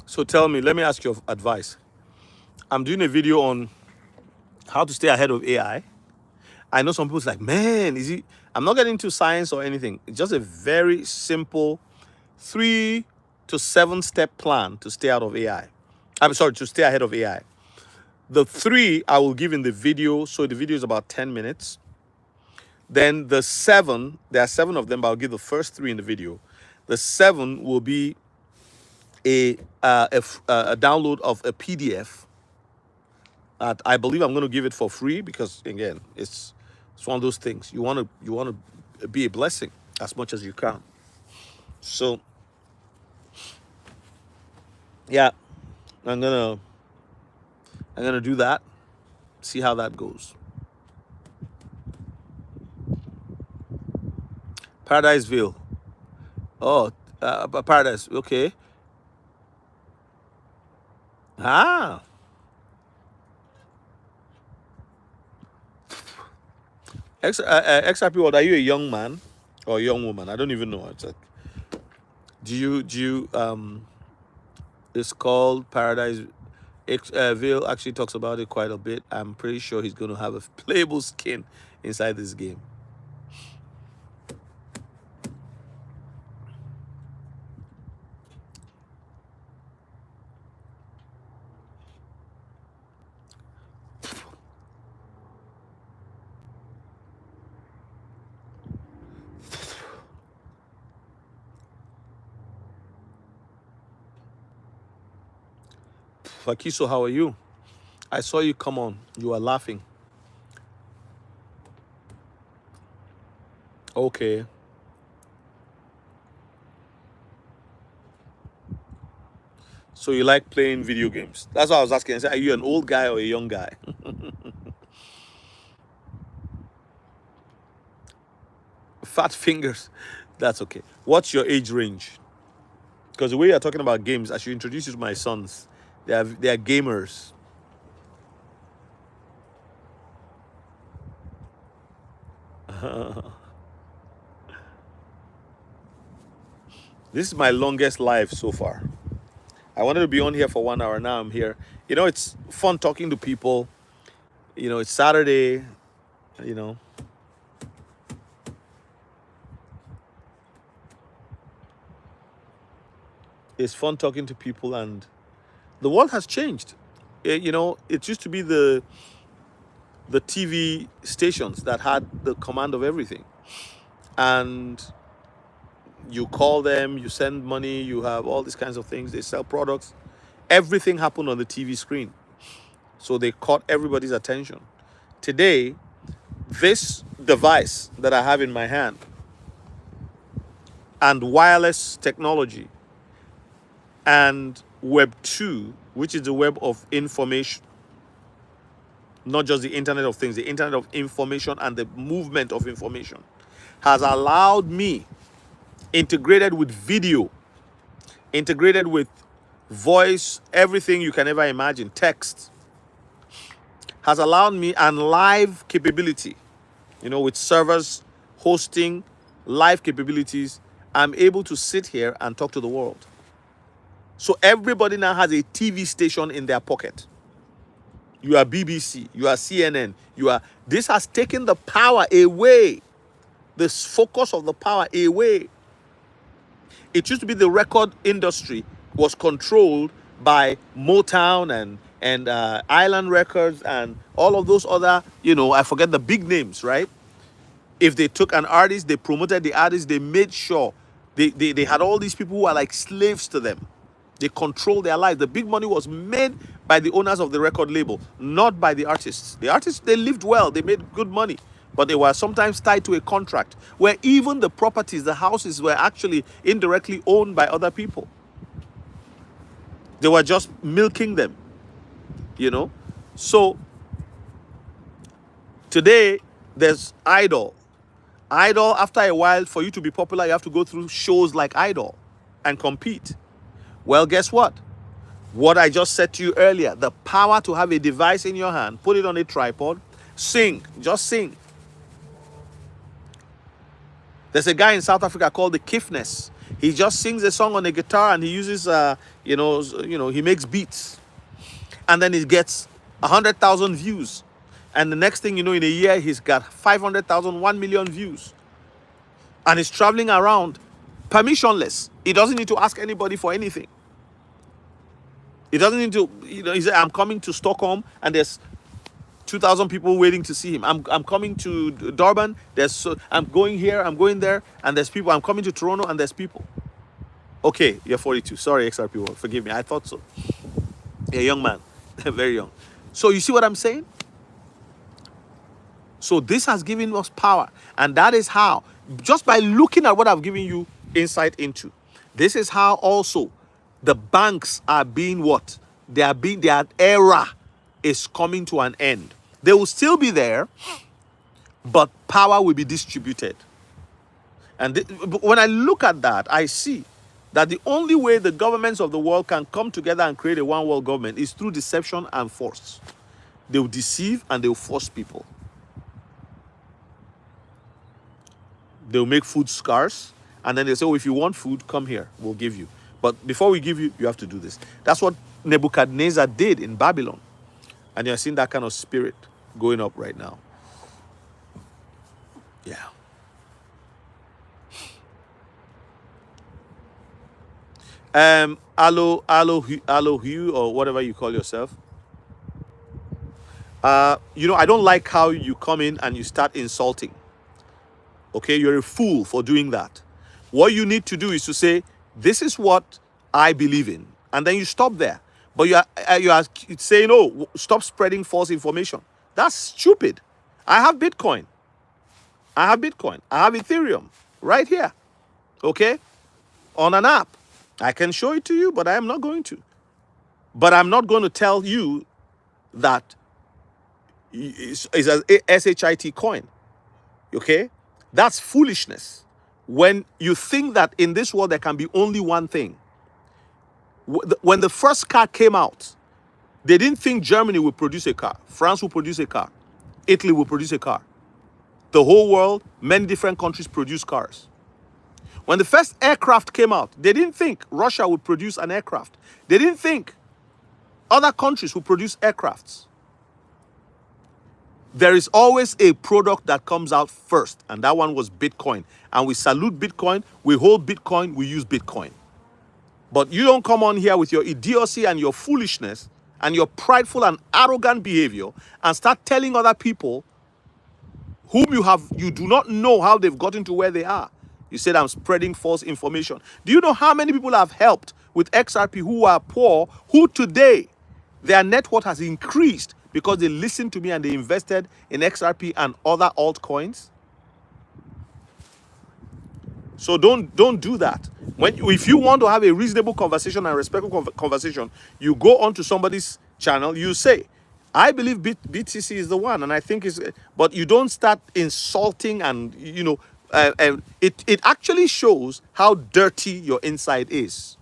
So tell me, let me ask your advice. I'm doing a video on how to stay ahead of AI. I know some people's like, man, is it? I'm not getting into science or anything. It's just a very simple 3 to 7 step plan to stay out of AI. I'm sorry, to stay ahead of AI. The 3 I will give in the video. So the video is about 10 minutes. Then the 7, there are 7 of them, but I'll give the first 3 in the video. The 7 will be a download of a PDF. I believe I'm going to give it for free because again, it's one of those things you want to be a blessing as much as you can. So yeah, I'm gonna do that. See how that goes. Paradiseville. Oh, Paradise. Okay. Ah. XRP. What are you, a young man or a young woman? I don't even know. It's like, do you it's called Paradise. Ville actually talks about it quite a bit. I'm pretty sure he's going to have a playable skin inside this game. Fakiso, how are you? I saw you come on. You were laughing. Okay. So you like playing video games? That's what I was asking. I said, are you an old guy or a young guy? Fat fingers. That's okay. What's your age range? Because the way you're talking about games, I should introduce you to my sons. They are gamers. This is my longest live so far. I wanted to be on here for 1 hour. Now I'm here. You know, it's fun talking to people. You know, it's Saturday. You know. It's fun talking to people, and the world has changed. You know, it used to be the TV stations that had the command of everything. And you call them, you send money, you have all these kinds of things. They sell products. Everything happened on the TV screen. So they caught everybody's attention. Today, this device that I have in my hand and wireless technology and Web 2, which is the web of information, not just the Internet of Things, the Internet of Information and the movement of information, has allowed me, integrated with video, integrated with voice, everything you can ever imagine, text, has allowed me, and live capability, you know, with servers, hosting, live capabilities, I'm able to sit here and talk to the world. So everybody now has a TV station in their pocket. You are BBC, you are CNN, this has taken the power away, this focus of the power away. It used to be the record industry was controlled by Motown and Island Records and all of those other, you know, I forget the big names, right? If they took an artist, they promoted the artist, they made sure they had all these people who are like slaves to them. They control their lives. The big money was made by the owners of the record label, not by the artists. The artists, they lived well, they made good money, but they were sometimes tied to a contract where even the properties, the houses, were actually indirectly owned by other people. They were just milking them, you know. So today there's Idol. Idol, after a while, for you to be popular, you have to go through shows like Idol and compete. Well, guess what? What I just said to you earlier, the power to have a device in your hand, put it on a tripod, sing, just sing. There's a guy in South Africa called the Kifness. He just sings a song on a guitar and he uses, he makes beats. And then he gets 100,000 views. And the next thing you know, in a year, he's got 500,000, 1 million views. And he's traveling around permissionless. He doesn't need to ask anybody for anything. He doesn't need to, he said, I'm coming to Stockholm and there's 2,000 people waiting to see him. I'm coming to Durban. I'm going here, I'm going there, and there's people. I'm coming to Toronto and there's people. Okay, you're 42. Sorry, XRP world. Forgive me. I thought so. You're a young man. Very young. So you see what I'm saying? So this has given us power. And that is how, just by looking at what I've given you insight into, this is how also the banks are being what? Their era is coming to an end. They will still be there, but power will be distributed. And when I look at that, I see that the only way the governments of the world can come together and create a one world government is through deception and force. They will deceive and they will force people. They'll make food scarce, and then they say, oh, if you want food, come here, we'll give you. But before we give you, you have to do this. That's what Nebuchadnezzar did in Babylon. And you're seeing that kind of spirit going up right now. Yeah. Hugh, or whatever you call yourself. I don't like how you come in and you start insulting. Okay, you're a fool for doing that. What you need to do is to say, this is what I believe in. And then you stop there. But you are saying, oh, stop spreading false information. That's stupid. I have Bitcoin. I have Ethereum right here. Okay? On an app. I can show it to you, but I am not going to. But I'm not going to tell you that it's a SHIT coin. Okay? That's foolishness. When you think that in this world there can be only one thing. When the first car came out, they didn't think Germany would produce a car. France will produce a car. Italy will produce a car. The whole world, many different countries produce cars. When the first aircraft came out, they didn't think Russia would produce an aircraft. They didn't think other countries would produce aircrafts. There is always a product that comes out first, and that one was Bitcoin. And we salute Bitcoin, we hold Bitcoin, we use Bitcoin. But you don't come on here with your idiocy and your foolishness and your prideful and arrogant behavior and start telling other people whom you do not know how they've gotten to where they are. You said I'm spreading false information. Do you know how many people I've helped with XRP who are poor, who today their net worth has increased because they listened to me and they invested in XRP and other altcoins? So don't do that. If you want to have a reasonable conversation and respectful conversation, you go onto somebody's channel, you say, I believe BTC is the one, and I think it's, but you don't start insulting and, it actually shows how dirty your inside is.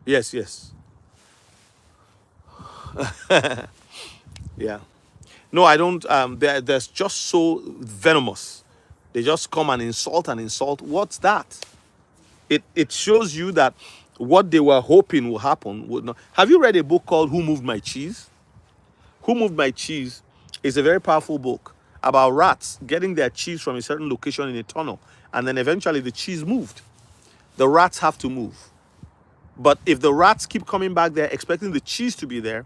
Yes. Yeah. No, I don't. There's just so venomous. They just come and insult and insult. What's that? It shows you that what they were hoping will happen would not. Have you read a book called Who Moved My Cheese? Who Moved My Cheese is a very powerful book about rats getting their cheese from a certain location in a tunnel, and then eventually the cheese moved. The rats have to move. But if the rats keep coming back there expecting the cheese to be there,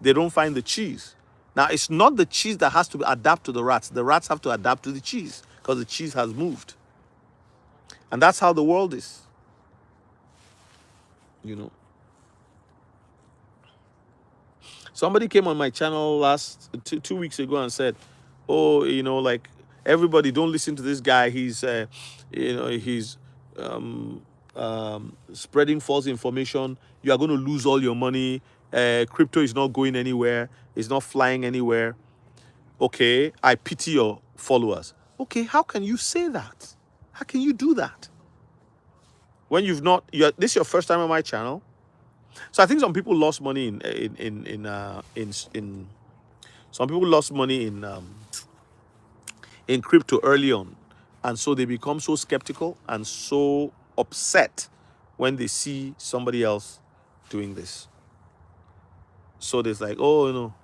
they don't find the cheese. Now, it's not the cheese that has to adapt to the rats. The rats have to adapt to the cheese because the cheese has moved. And that's how the world is. Somebody came on my channel two weeks ago and said, oh, like, everybody don't listen to this guy. He's spreading false information. You are going to lose all your money. Crypto is not going anywhere. It's not flying anywhere. Okay, I pity your followers. Okay, how can you say that? How can you do that? When you've not, this is your first time on my channel. So I think some people lost money in some people lost money in crypto early on, and so they become so skeptical and so upset when they see somebody else doing this. So there's like, oh no,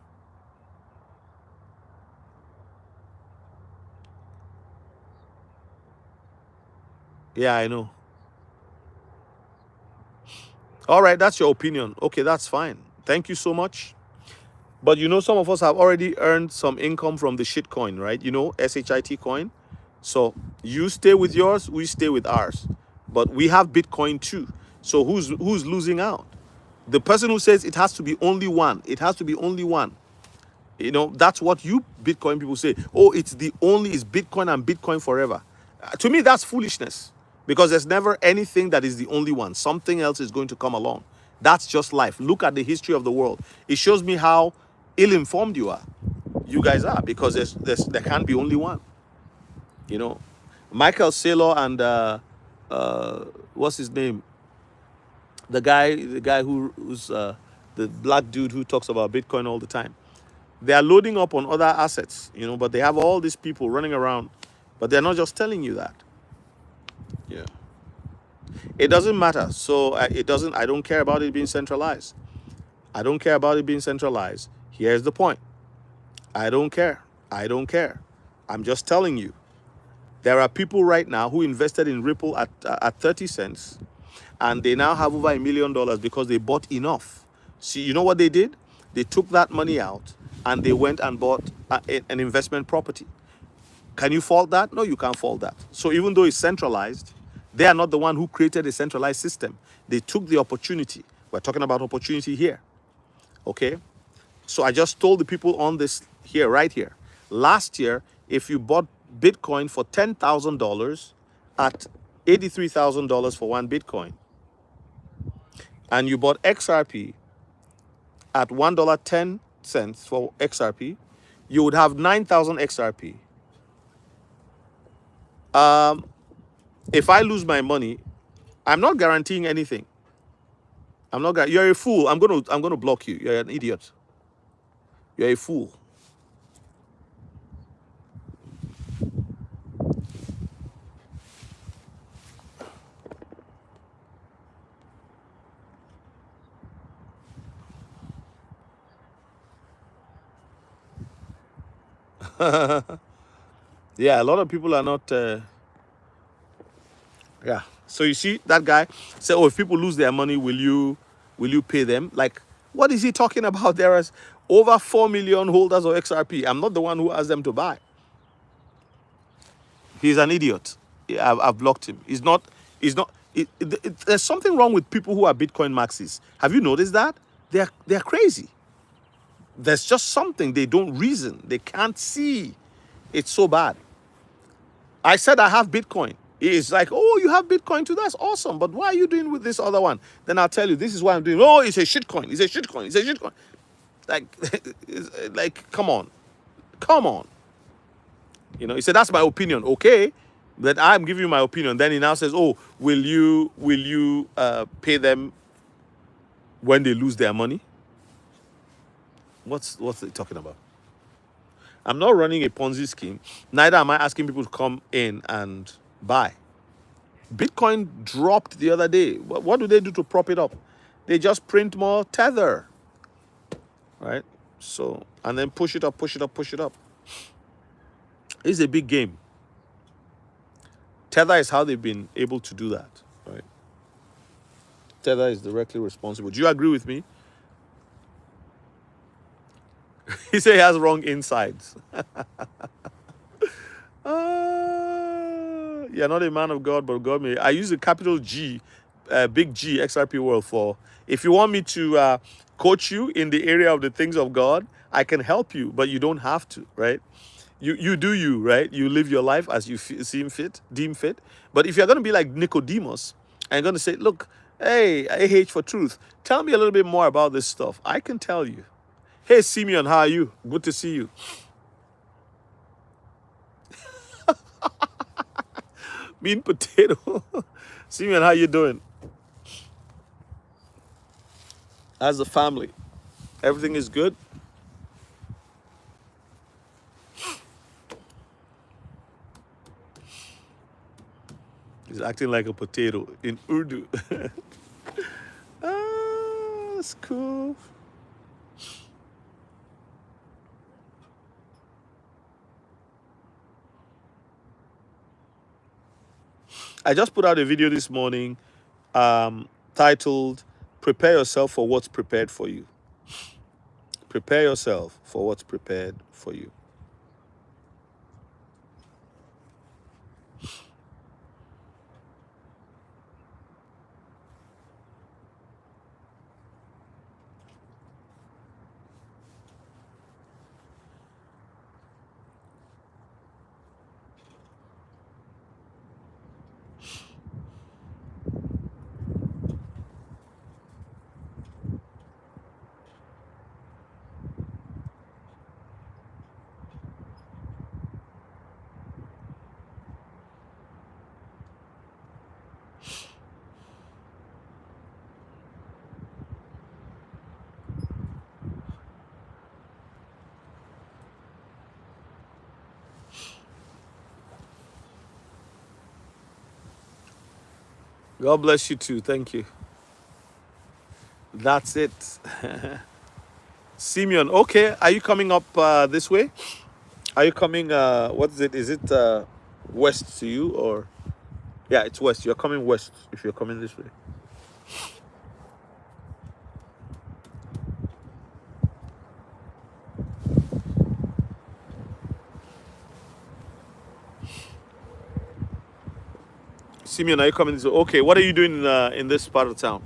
yeah, I know. All right, that's your opinion. Okay, that's fine. Thank you so much. But you know, some of us have already earned some income from the shit coin, right? You know, SHIT coin. So you stay with yours, we stay with ours. But we have Bitcoin too. So who's losing out? The person who says it has to be only one. It has to be only one. You know, that's what you Bitcoin people say. Oh, it's Bitcoin and Bitcoin forever. To me, that's foolishness because there's never anything that is the only one. Something else is going to come along. That's just life. Look at the history of the world. It shows me how ill-informed you are. You guys are, because there can't be only one. You know, Michael Saylor and what's his name? The guy who's the black dude who talks about Bitcoin all the time. They are loading up on other assets, you know, but they have all these people running around, but they're not just telling you that. Yeah. It doesn't matter. So it doesn't, I don't care about it being centralized. I don't care about it being centralized. Here's the point. I don't care. I don't care. I'm just telling you. There are people right now who invested in Ripple at 30 cents, and they now have over $1 million because they bought enough. See, you know what they did? They took that money out and they went and bought an investment property. Can you fault that? No, you can't fault that. So even though it's centralized, they are not the one who created a centralized system. They took the opportunity. We're talking about opportunity here. Okay? So I just told the people on this here, right here. Last year, if you bought Bitcoin for $10,000 at $83,000 for one Bitcoin, and you bought XRP at $1.10 for XRP, you would have 9,000 XRP. If I lose my money, I'm not guaranteeing anything. I'm not. You're a fool. I'm gonna block you. You're an idiot. You're a fool. Yeah, a lot of people are not. Yeah. So you see that guy say, "Oh, if people lose their money, will you pay them?" Like, what is he talking about? There is over 4 million holders of XRP. I'm not the one who asked them to buy. He's an idiot. Yeah, I've blocked him. He's not. He's not. There's something wrong with people who are Bitcoin maxis. Have you noticed that? They're crazy. There's just something. They don't reason. They can't see. It's so bad. I said I have Bitcoin. It's like, oh, you have Bitcoin too? That's awesome. But why are you doing with this other one? Then I'll tell you, this is why I'm doing. Oh, it's a shitcoin. It's a shitcoin. It's a shitcoin. Like, like, come on. Come on. You know, he said, that's my opinion. Okay. But I'm giving you my opinion. Then he now says, oh, will you pay them when they lose their money? What's he talking about? I'm not running a Ponzi scheme. Neither am I asking people to come in and buy. Bitcoin dropped the other day. What do they do to prop it up? They just print more Tether, right? So, and then push it up, push it up, push it up. It's a big game. Tether is how they've been able to do that, right? Tether is directly responsible. Do you agree with me? He said he has wrong insides. You're not a man of God, but God may. I use a capital G, big G, XRP world for. If you want me to coach you in the area of the things of God, I can help you, but you don't have to, right? You do you, right? You live your life as you deem fit. But if you're going to be like Nicodemus and you're going to say, look, hey, AH for truth, tell me a little bit more about this stuff. I can tell you. Hey, Simeon, how are you? Good to see you. Mean potato. Simeon, how you doing? How's the family? Everything is good? He's acting like a potato in Urdu. Ah, that's cool. I just put out a video this morning titled Prepare Yourself for What's Prepared for You. Prepare yourself for what's prepared for you. God bless you too. Thank you. That's it. Simeon, okay. Are you coming up this way? Are you coming, what is it? Is it west to you or? Yeah, it's west. You're coming west if you're coming this way. Simeon, are you coming this way? Okay, what are you doing in this part of town?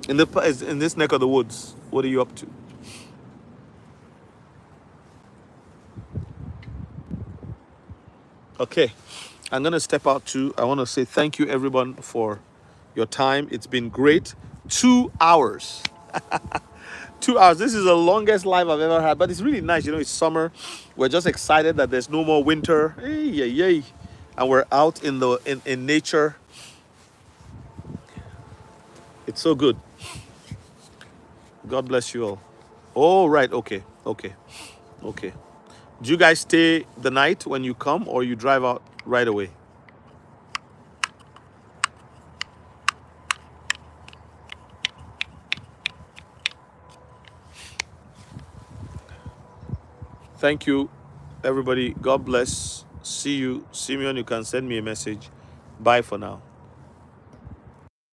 In this neck of the woods? What are you up to? Okay, I'm gonna step out too. I want to say thank you everyone for your time. It's been great. 2 hours. 2 hours. This is the longest live I've ever had, but it's really nice. You know, it's summer. We're just excited that there's no more winter. Hey, yay, yay. And we're out in the in nature. It's so good. God bless you all. Oh, right. Okay. Okay. Okay. Do you guys stay the night when you come or you drive out right away? Thank you, everybody. God bless. See you. Simeon, you can send me a message. Bye for now.